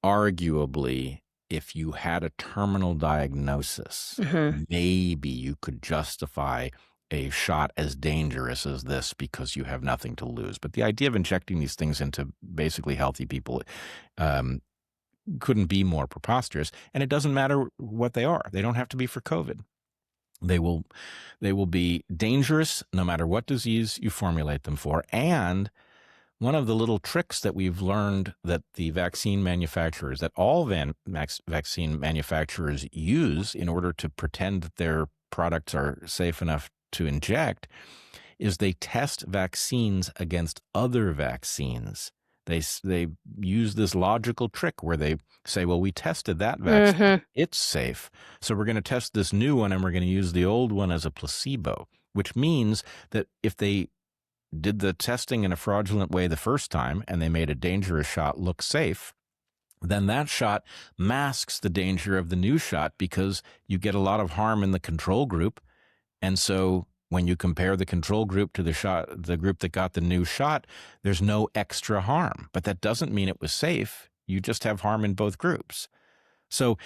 [SPEAKER 2] arguably, if you had a terminal diagnosis, maybe you could justify a shot as dangerous as this because you have nothing to lose. But the idea of injecting these things into basically healthy people couldn't be more preposterous, and it doesn't matter what they are. They don't have to be for COVID. They will be dangerous no matter what disease you formulate them for. And one of the little tricks that we've learned that the vaccine manufacturers, that all vaccine manufacturers use in order to pretend that their products are safe enough to inject, is they test vaccines against other vaccines They use this logical trick where they say, well, we tested that vaccine. It's safe. So we're going to test this new one and we're going to use the old one as a placebo, which means that if they did the testing in a fraudulent way the first time and they made a dangerous shot look safe, then that shot masks the danger of the new shot because you get a lot of harm in the control group. And so when you compare the control group to the group that got the new shot, there's no extra harm. But that doesn't mean it was safe. You just have harm in both groups. So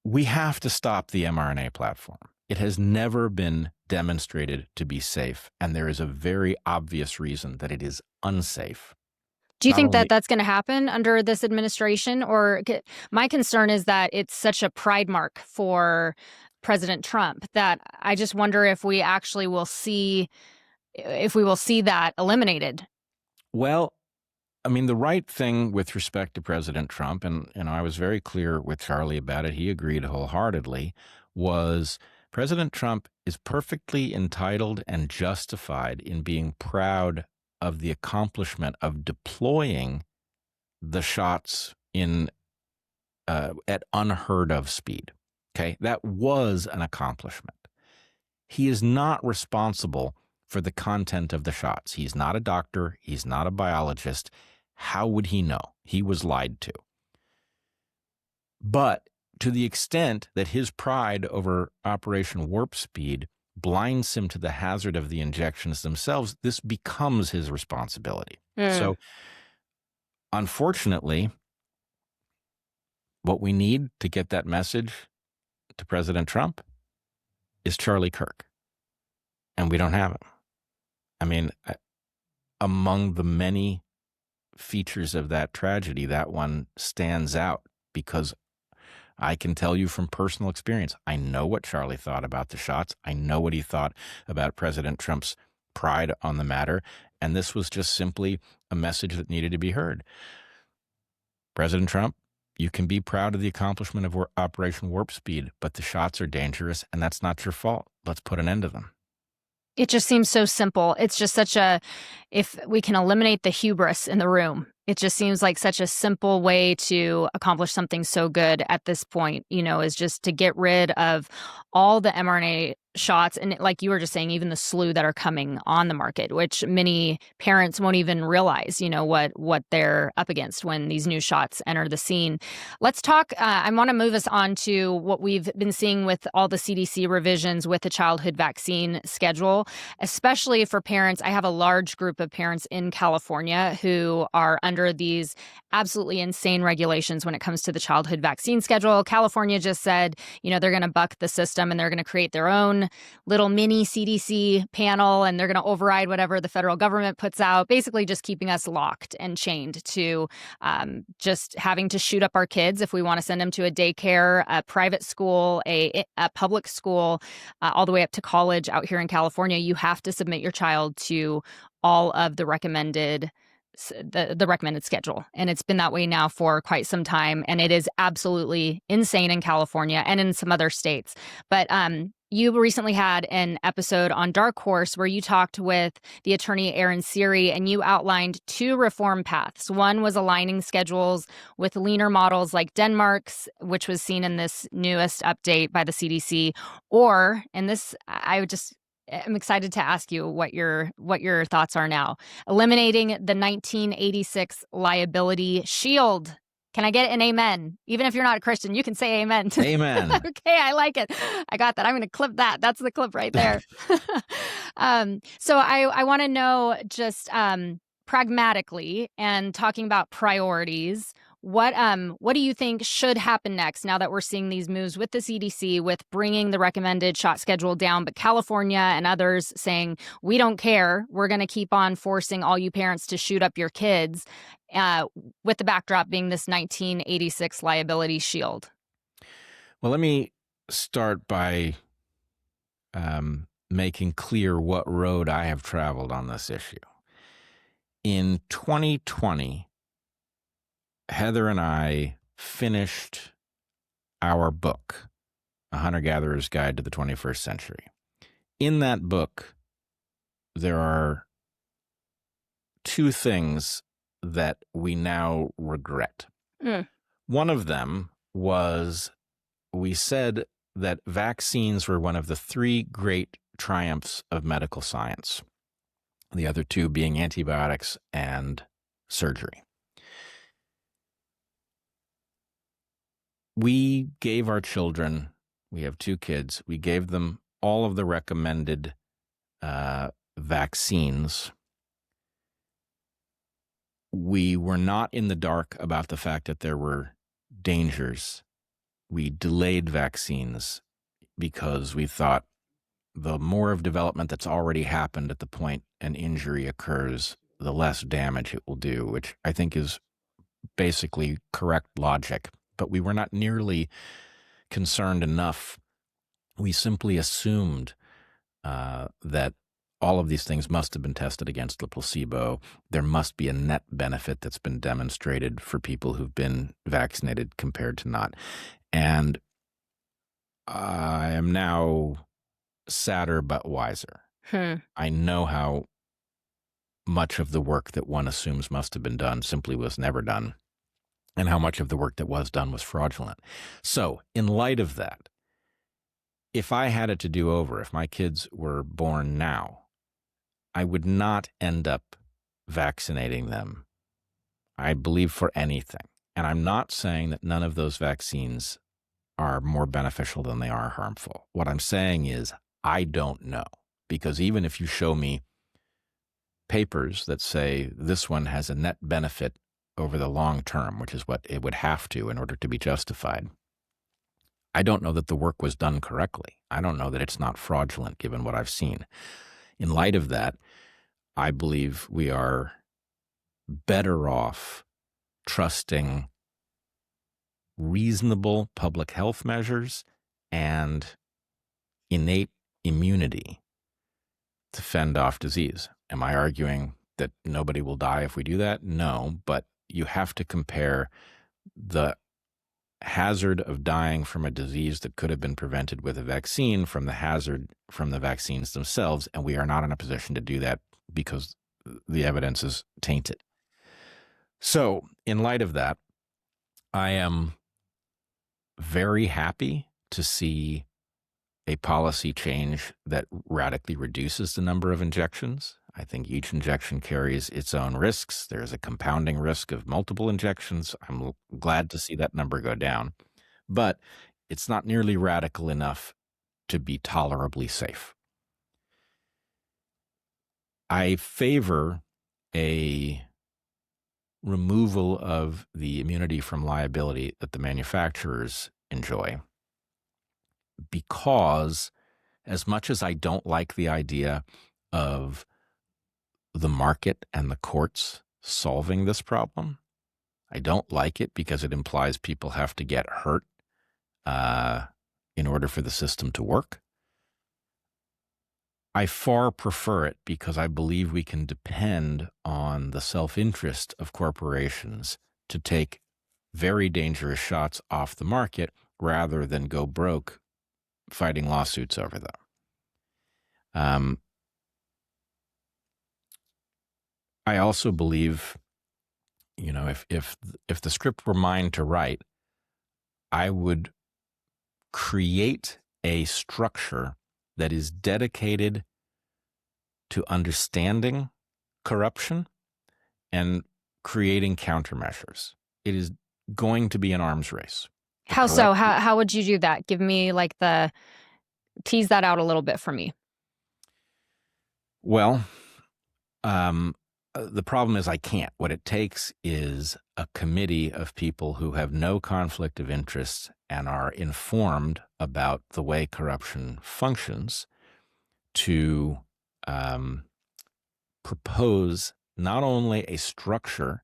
[SPEAKER 2] we have to stop the mRNA platform. It has never been demonstrated to be safe, and there is a very obvious reason that it is unsafe.
[SPEAKER 1] Do you think that that's going to happen under this administration? Or my concern is that it's such a pride mark for President Trump that I just wonder if we actually will see that eliminated.
[SPEAKER 2] Well, I mean, the right thing with respect to President Trump, and I was very clear with Charlie about it, he agreed wholeheartedly, was President Trump is perfectly entitled and justified in being proud of the accomplishment of deploying the shots at unheard of speed. Okay, that was an accomplishment. He is not responsible for the content of the shots. He's not a doctor. He's not a biologist. How would he know? He was lied to. But to the extent that his pride over Operation Warp Speed blinds him to the hazard of the injections themselves, this becomes his responsibility. So, unfortunately, what we need to get that message to President Trump is Charlie Kirk. And we don't have him. I mean, among the many features of that tragedy, that one stands out because I can tell you from personal experience, I know what Charlie thought about the shots. I know what he thought about President Trump's pride on the matter. And this was just simply a message that needed to be heard. President Trump, you can be proud of the accomplishment of Operation Warp Speed, but the shots are dangerous, and that's not your fault. Let's put an end to them.
[SPEAKER 1] It just seems so simple. It's just if we can eliminate the hubris in the room, it just seems like such a simple way to accomplish something so good at this point, is just to get rid of all the mRNA shots. And like you were just saying, even the slew that are coming on the market, which many parents won't even realize, what they're up against when these new shots enter the scene. Let's talk. I want to move us on to what we've been seeing with all the CDC revisions with the childhood vaccine schedule, especially for parents. I have a large group of parents in California who are under these absolutely insane regulations when it comes to the childhood vaccine schedule. California just said, they're going to buck the system and they're going to create their own little mini CDC panel and they're going to override whatever the federal government puts out, basically just keeping us locked and chained to just having to shoot up our kids if we want to send them to a daycare, a private school, a public school, all the way up to college out here in California. You have to submit your child to all of the recommended schedule. And it's been that way now for quite some time. And it is absolutely insane in California and in some other states. But you recently had an episode on Dark Horse where you talked with the attorney Aaron Siri and you outlined two reform paths. One was aligning schedules with leaner models like Denmark's, which was seen in this newest update by the CDC, or, and this, I'm excited to ask you what your thoughts are now. Eliminating the 1986 liability shield. Can I get an amen? Even if you're not a Christian, you can say amen.
[SPEAKER 2] Amen.
[SPEAKER 1] Okay, I like it. I got that. I'm going to clip that. That's the clip right there. So I want to know just pragmatically and talking about priorities. What do you think should happen next now that we're seeing these moves with the CDC, with bringing the recommended shot schedule down, but California and others saying, we don't care, we're going to keep on forcing all you parents to shoot up your kids, with the backdrop being this 1986 liability shield?
[SPEAKER 2] Well, let me start by making clear what road I have traveled on this issue. In 2020, Heather and I finished our book, A Hunter-Gatherer's Guide to the 21st Century. In that book, there are two things that we now regret.
[SPEAKER 1] Mm.
[SPEAKER 2] One of them was we said that vaccines were one of the three great triumphs of medical science, the other two being antibiotics and surgery. We gave our children, we have two kids, we gave them all of the recommended vaccines. We were not in the dark about the fact that there were dangers. We delayed vaccines because we thought the more of development that's already happened at the point an injury occurs, the less damage it will do, which I think is basically correct logic. But we were not nearly concerned enough. We simply assumed that all of these things must have been tested against the placebo. There must be a net benefit that's been demonstrated for people who've been vaccinated compared to not. And I am now sadder but wiser. I know how much of the work that one assumes must have been done simply was never done, and how much of the work that was done was fraudulent. So, in light of that, if I had it to do over, if my kids were born now, I would not end up vaccinating them, I believe, for anything. And I'm not saying that none of those vaccines are more beneficial than they are harmful. What I'm saying is I don't know, because even if you show me papers that say this one has a net benefit over the long term, which is what it would have to in order to be justified, I don't know that the work was done correctly. I don't know that it's not fraudulent given what I've seen. In light of that, I believe we are better off trusting reasonable public health measures and innate immunity to fend off disease. Am I arguing that nobody will die if we do that? No, but you have to compare the hazard of dying from a disease that could have been prevented with a vaccine from the hazard from the vaccines themselves, and we are not in a position to do that because the evidence is tainted. So, in light of that, I am very happy to see a policy change that radically reduces the number of injections. I think each injection carries its own risks. There's a compounding risk of multiple injections. I'm glad to see that number go down, but it's not nearly radical enough to be tolerably safe. I favor a removal of the immunity from liability that the manufacturers enjoy, because as much as I don't like the idea of the market and the courts solving this problem, I don't like it because it implies people have to get hurt in order for the system to work. I far prefer it because I believe we can depend on the self-interest of corporations to take very dangerous shots off the market rather than go broke fighting lawsuits over them. I also believe, if the script were mine to write, I would create a structure that is dedicated to understanding corruption and creating countermeasures. It is going to be an arms race.
[SPEAKER 1] How so? How would you do that? Give me tease that out a little bit for me.
[SPEAKER 2] Well, the problem is I can't. What it takes is a committee of people who have no conflict of interest and are informed about the way corruption functions to propose not only a structure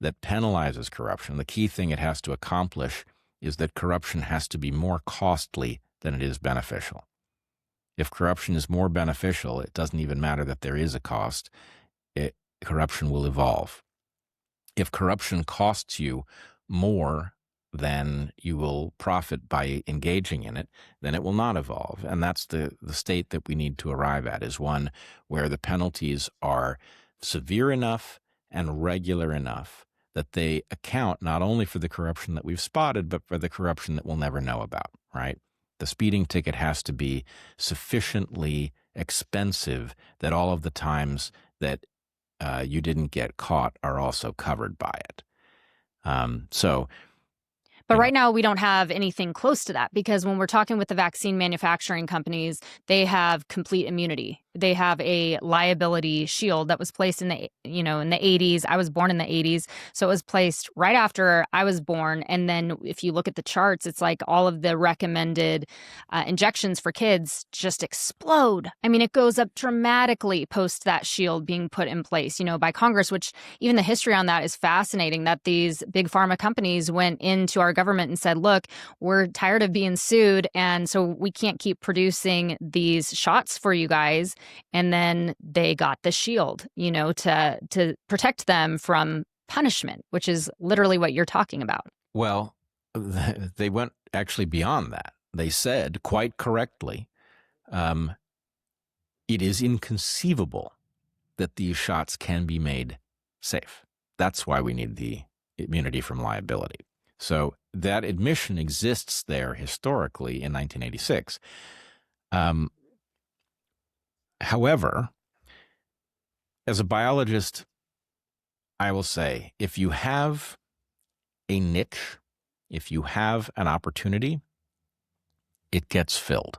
[SPEAKER 2] that penalizes corruption. The key thing it has to accomplish is that corruption has to be more costly than it is beneficial. If corruption is more beneficial, it doesn't even matter that there is a cost. Corruption will evolve. If corruption costs you more than you will profit by engaging in it, then it will not evolve. And that's the state that we need to arrive at, is one where the penalties are severe enough and regular enough that they account not only for the corruption that we've spotted, but for the corruption that we'll never know about, right? The speeding ticket has to be sufficiently expensive that all of the times that you didn't get caught are also covered by it.
[SPEAKER 1] But right now, we don't have anything close to that, because when we're talking with the vaccine manufacturing companies, they have complete immunity. They have a liability shield that was placed in the 80s. I was born in the 80s, so it was placed right after I was born. And then if you look at the charts, it's like all of the recommended injections for kids just explode. I mean, it goes up dramatically post that shield being put in place, by Congress, which even the history on that is fascinating, that these big pharma companies went into our government and said, look, we're tired of being sued, and so we can't keep producing these shots for you guys. And then they got the shield, to protect them from punishment, which is literally what you're talking about.
[SPEAKER 2] Well, they went actually beyond that. They said quite correctly, it is inconceivable that these shots can be made safe. That's why we need the immunity from liability. So that admission exists there historically in 1986. However, as a biologist, I will say, if you have a niche, if you have an opportunity, it gets filled.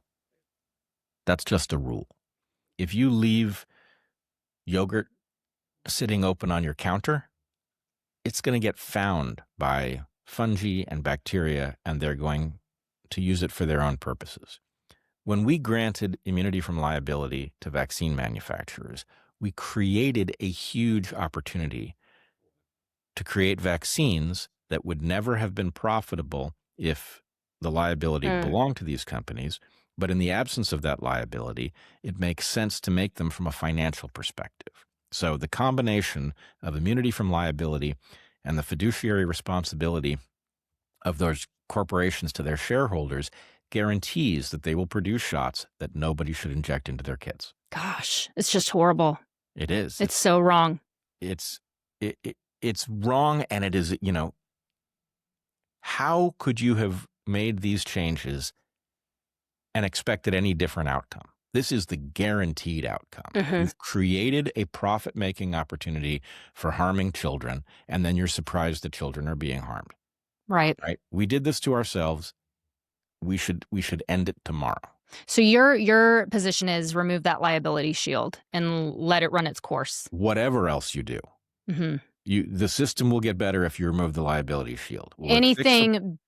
[SPEAKER 2] That's just a rule. If you leave yogurt sitting open on your counter, it's going to get found by fungi and bacteria, and they're going to use it for their own purposes. When we granted immunity from liability to vaccine manufacturers, we created a huge opportunity to create vaccines that would never have been profitable if the liability belonged to these companies. But in the absence of that liability, it makes sense to make them from a financial perspective. So the combination of immunity from liability and the fiduciary responsibility of those corporations to their shareholders guarantees that they will produce shots that nobody should inject into their kids.
[SPEAKER 1] Gosh, it's just horrible.
[SPEAKER 2] It is.
[SPEAKER 1] It's so wrong.
[SPEAKER 2] It's wrong, and it is, how could you have made these changes and expected any different outcome? This is the guaranteed outcome. You've created a profit-making opportunity for harming children, and then you're surprised that children are being harmed.
[SPEAKER 1] Right.
[SPEAKER 2] We did this to ourselves. We should end it tomorrow.
[SPEAKER 1] So your position is remove that liability shield and let it run its course.
[SPEAKER 2] Whatever else you do, the system will get better if you remove the liability shield.
[SPEAKER 1] Anything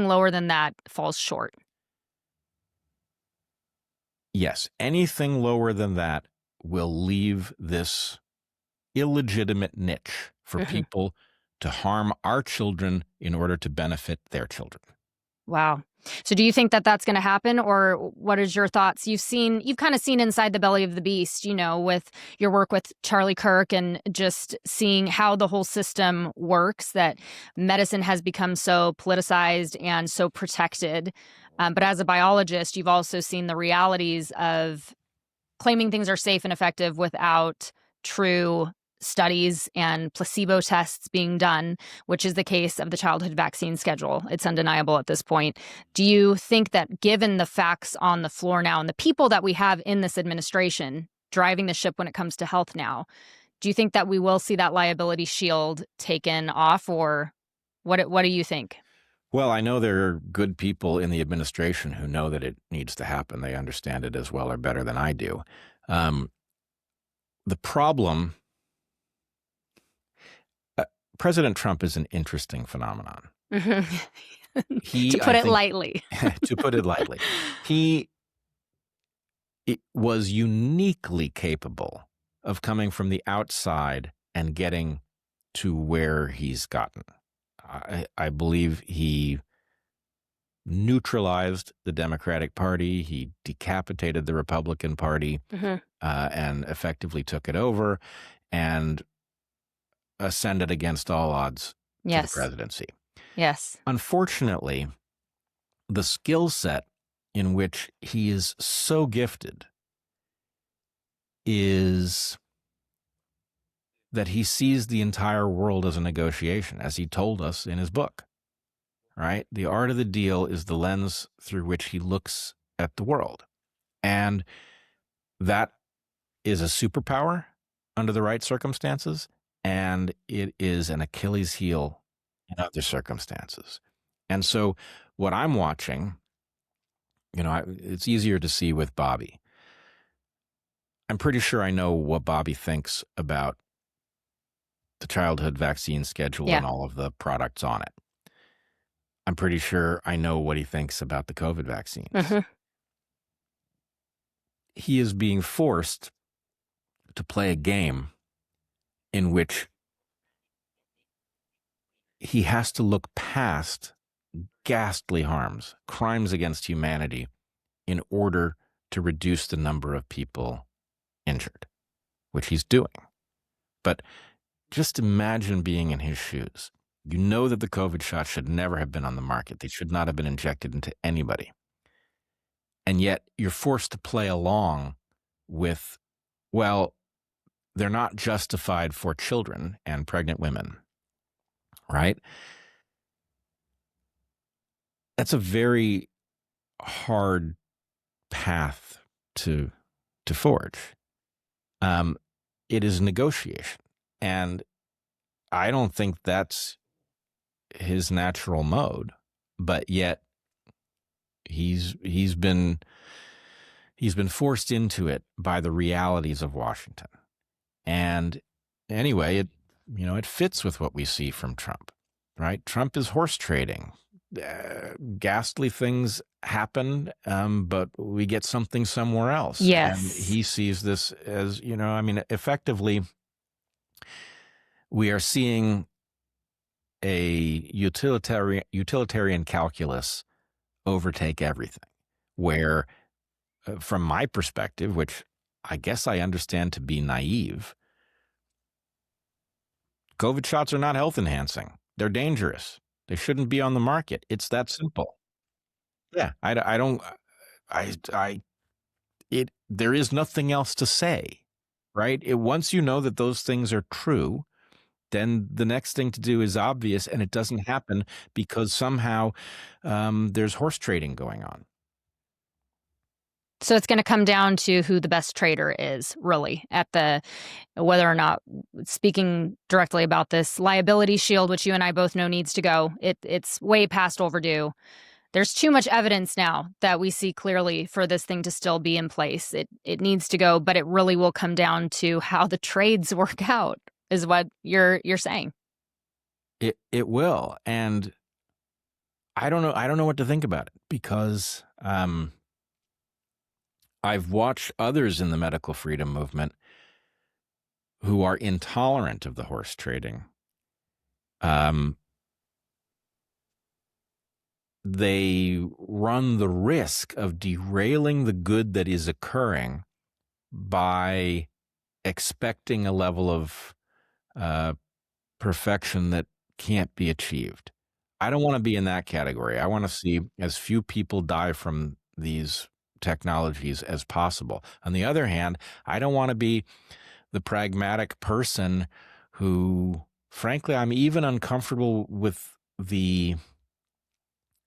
[SPEAKER 1] lower than that falls short.
[SPEAKER 2] Yes, anything lower than that will leave this illegitimate niche for people to harm our children in order to benefit their children.
[SPEAKER 1] Wow. So do you think that that's going to happen, or what is your thoughts? You've kind of seen inside the belly of the beast, with your work with Charlie Kirk, and just seeing how the whole system works, that medicine has become so politicized and so protected. But as a biologist, you've also seen the realities of claiming things are safe and effective without true studies and placebo tests being done, which is the case of the childhood vaccine schedule. It's undeniable at this point. Do you think that, given the facts on the floor now and the people that we have in this administration driving the ship when it comes to health now, do you think that we will see that liability shield taken off, or what do you think?
[SPEAKER 2] Well, I know there are good people in the administration who know that it needs to happen. They understand it as well or better than I do. The problem, President Trump is an interesting phenomenon.
[SPEAKER 1] To put it lightly.
[SPEAKER 2] To put it lightly. He was uniquely capable of coming from the outside and getting to where he's gotten. I believe he neutralized the Democratic Party. He decapitated the Republican Party and effectively took it over and ascended against all odds to the presidency.
[SPEAKER 1] Yes.
[SPEAKER 2] Unfortunately, the skill set in which he is so gifted is that he sees the entire world as a negotiation, as he told us in his book, right? The art of the deal is the lens through which he looks at the world. And that is a superpower under the right circumstances, and it is an Achilles heel in other circumstances. And so what I'm watching, it's easier to see with Bobby. I'm pretty sure I know what Bobby thinks about the childhood vaccine schedule and all of the products on it. I'm pretty sure I know what he thinks about the COVID vaccines.
[SPEAKER 1] Mm-hmm.
[SPEAKER 2] He is being forced to play a game in which he has to look past ghastly harms, crimes against humanity, in order to reduce the number of people injured, which he's doing. But just imagine being in his shoes. You know that the COVID shots should never have been on the market. They should not have been injected into anybody. And yet you're forced to play along with, well, they're not justified for children and pregnant women, right? That's a very hard path to forge. It is negotiation. And I don't think that's his natural mode, but yet he's been forced into it by the realities of Washington. And anyway, it fits with what we see from Trump, right? Trump is horse trading. Ghastly things happen, but we get something somewhere else.
[SPEAKER 1] Yes.
[SPEAKER 2] And he sees this as, effectively, we are seeing a utilitarian calculus overtake everything, where from my perspective, which I guess I understand to be naive, COVID shots are not health enhancing. They're dangerous. They shouldn't be on the market. It's that simple. Yeah, there is nothing else to say, right? Once you know that those things are true, then the next thing to do is obvious, and it doesn't happen because somehow there's horse trading going on.
[SPEAKER 1] So it's going to come down to who the best trader is, really, whether or not, speaking directly about this liability shield, which you and I both know needs to go. It's way past overdue. There's too much evidence now that we see clearly for this thing to still be in place. It needs to go, but it really will come down to how the trades work out, is what you're saying.
[SPEAKER 2] It will, and I don't know what to think about it, because I've watched others in the medical freedom movement who are intolerant of the horse trading. They run the risk of derailing the good that is occurring by expecting a level of perfection that can't be achieved. I don't want to be in that category. I want to see as few people die from these technologies as possible. On the other hand, I don't want to be the pragmatic person who, frankly, I'm even uncomfortable with the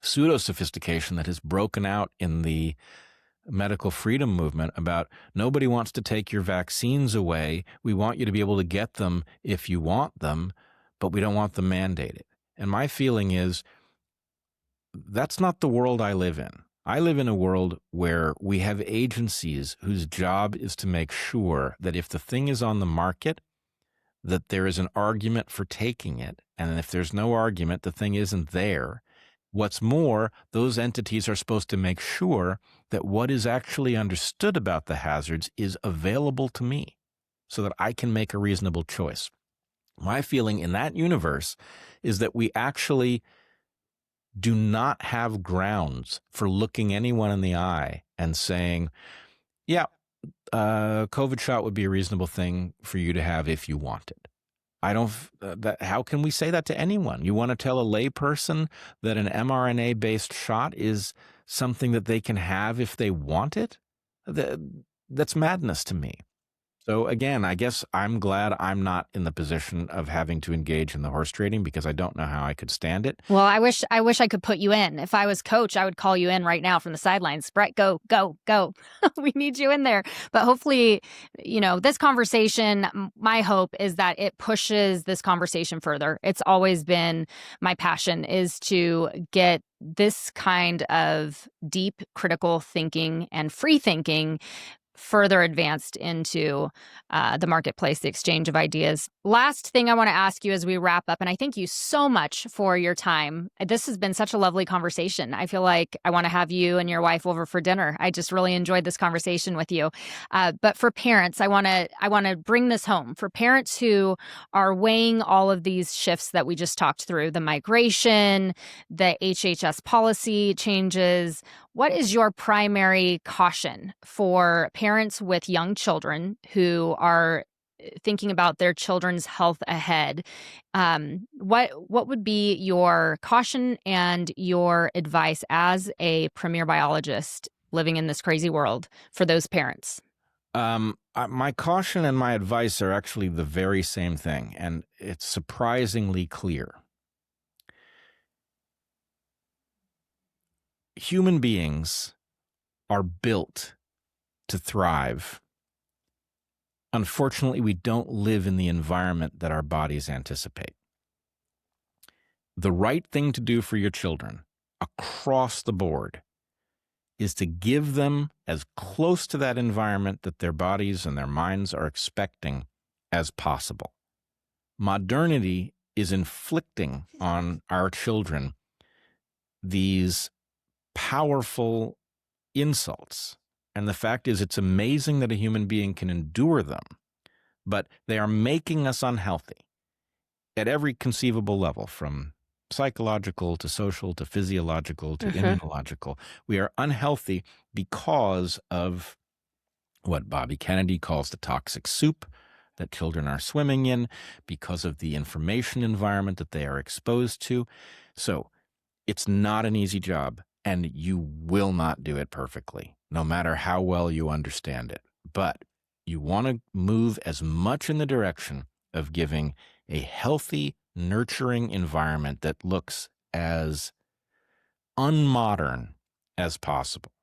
[SPEAKER 2] pseudo-sophistication that has broken out in the medical freedom movement about nobody wants to take your vaccines away. We want you to be able to get them if you want them, but we don't want them mandated. And my feeling is that's not the world I live in. I live in a world where we have agencies whose job is to make sure that if the thing is on the market, that there is an argument for taking it. And if there's no argument, the thing isn't there. What's more, those entities are supposed to make sure that what is actually understood about the hazards is available to me so that I can make a reasonable choice. My feeling in that universe is that we actually do not have grounds for looking anyone in the eye and saying, yeah, COVID shot would be a reasonable thing for you to have if you want it. How can we say that to anyone? You want to tell a layperson that an mRNA-based shot is something that they can have if they want it? That's madness to me. So again, I guess I'm glad I'm not in the position of having to engage in the horse trading because I don't know how I could stand it.
[SPEAKER 1] Well, I wish I could put you in. If I was coach, I would call you in right now from the sidelines. Brett, go, go, go. We need you in there. But hopefully, this conversation, my hope is that it pushes this conversation further. It's always been my passion is to get this kind of deep critical thinking and free thinking further advanced into the marketplace, the exchange of ideas. Last thing I want to ask you as we wrap up, and I thank you so much for your time. This has been such a lovely conversation. I feel like I want to have you and your wife over for dinner. I just really enjoyed this conversation with you. But for parents, I want to bring this home. For parents who are weighing all of these shifts that we just talked through, the migration, the HHS policy changes, what is your primary caution for parents with young children who are thinking about their children's health ahead? What would be your caution and your advice as a premier biologist living in this crazy world for those parents?
[SPEAKER 2] My caution and my advice are actually the very same thing, and it's surprisingly clear. Human beings are built to thrive. Unfortunately, we don't live in the environment that our bodies anticipate. The right thing to do for your children across the board is to give them as close to that environment that their bodies and their minds are expecting as possible. Modernity is inflicting on our children these powerful insults. And the fact is, it's amazing that a human being can endure them, but they are making us unhealthy at every conceivable level, from psychological to social to physiological to immunological. We are unhealthy because of what Bobby Kennedy calls the toxic soup that children are swimming in, because of the information environment that they are exposed to. So it's not an easy job, and you will not do it perfectly, no matter how well you understand it. But you want to move as much in the direction of giving a healthy, nurturing environment that looks as unmodern as possible.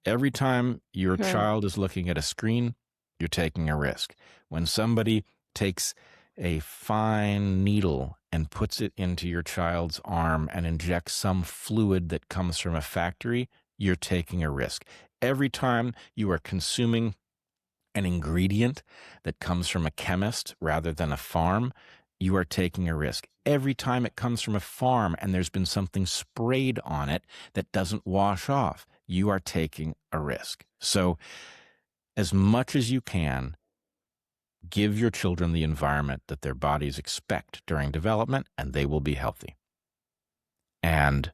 [SPEAKER 2] Every time your child is looking at a screen, you're taking a risk. When somebody takes a fine needle and puts it into your child's arm and injects some fluid that comes from a factory, you're taking a risk. Every time you are consuming an ingredient that comes from a chemist rather than a farm, you are taking a risk. Every time it comes from a farm and there's been something sprayed on it that doesn't wash off, you are taking a risk. So as much as you can, give your children the environment that their bodies expect during development, and they will be healthy. And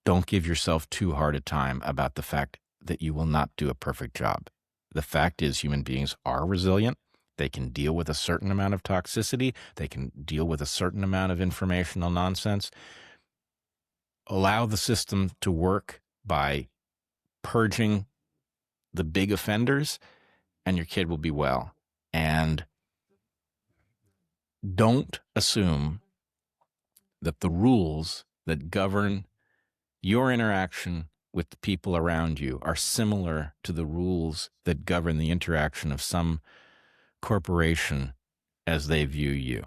[SPEAKER 2] don't give yourself too hard a time about the fact that you will not do a perfect job. The fact is, human beings are resilient. They can deal with a certain amount of toxicity. They can deal with a certain amount of informational nonsense. Allow the system to work by purging the big offenders, and your kid will be well. And don't assume that the rules that govern your interaction with the people around you are similar to the rules that govern the interaction of some corporation as they view you.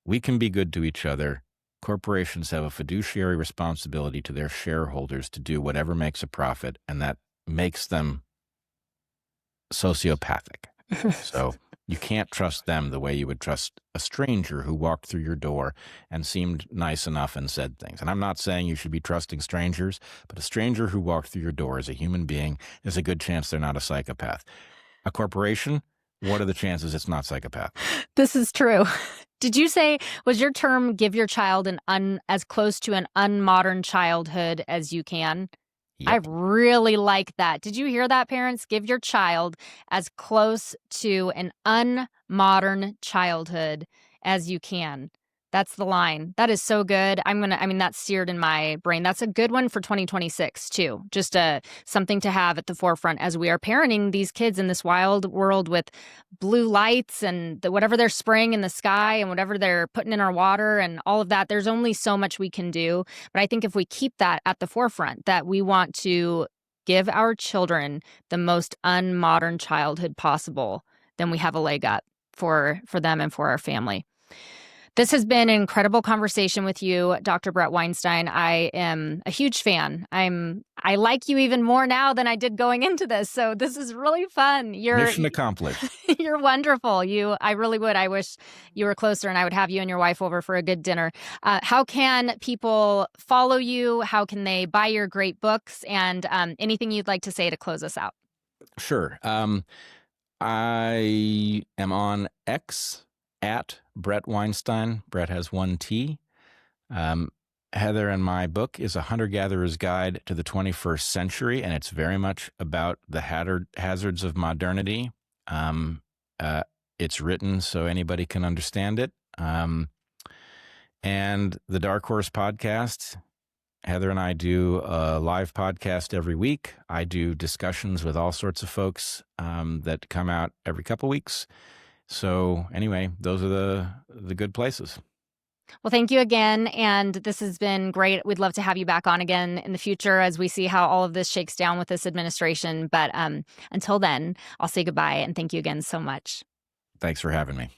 [SPEAKER 2] We can be good to each other. Corporations have a fiduciary responsibility to their shareholders to do whatever makes a profit, and that makes them sociopathic. So you can't trust them the way you would trust a stranger who walked through your door and seemed nice enough and said things. And I'm not saying you should be trusting strangers, but a stranger who walked through your door as a human being, there's a good chance they're not a psychopath. A corporation, what are the chances it's not psychopath?
[SPEAKER 1] This is true. Did you say, was your term give your child as close to an unmodern childhood as you can?
[SPEAKER 2] Yep.
[SPEAKER 1] I really like that. Did you hear that, parents? Give your child as close to an unmodern childhood as you can. That's the line. That is so good. That's seared in my brain. That's a good one for 2026 too. Just something to have at the forefront as we are parenting these kids in this wild world with blue lights and whatever they're spraying in the sky and whatever they're putting in our water and all of that. There's only so much we can do. But I think if we keep that at the forefront, that we want to give our children the most unmodern childhood possible, then we have a leg up for them and for our family. This has been an incredible conversation with you, Dr. Bret Weinstein. I am a huge fan. I like you even more now than I did going into this. So this is really fun.
[SPEAKER 2] Mission accomplished.
[SPEAKER 1] You're wonderful. I really would. I wish you were closer and I would have you and your wife over for a good dinner. How can people follow you? How can they buy your great books? And anything you'd like to say to close us out?
[SPEAKER 2] Sure. I am on X at Bret Weinstein. Bret has one T. Heather and my book is A Hunter-Gatherer's Guide to the 21st Century, and it's very much about the hazards of modernity. It's written so anybody can understand it. And the Dark Horse podcast, Heather and I do a live podcast every week. I do discussions with all sorts of folks that come out every couple weeks. So anyway, those are the good places.
[SPEAKER 1] Well, thank you again. And this has been great. We'd love to have you back on again in the future as we see how all of this shakes down with this administration. But until then, I'll say goodbye and thank you again so much.
[SPEAKER 2] Thanks for having me.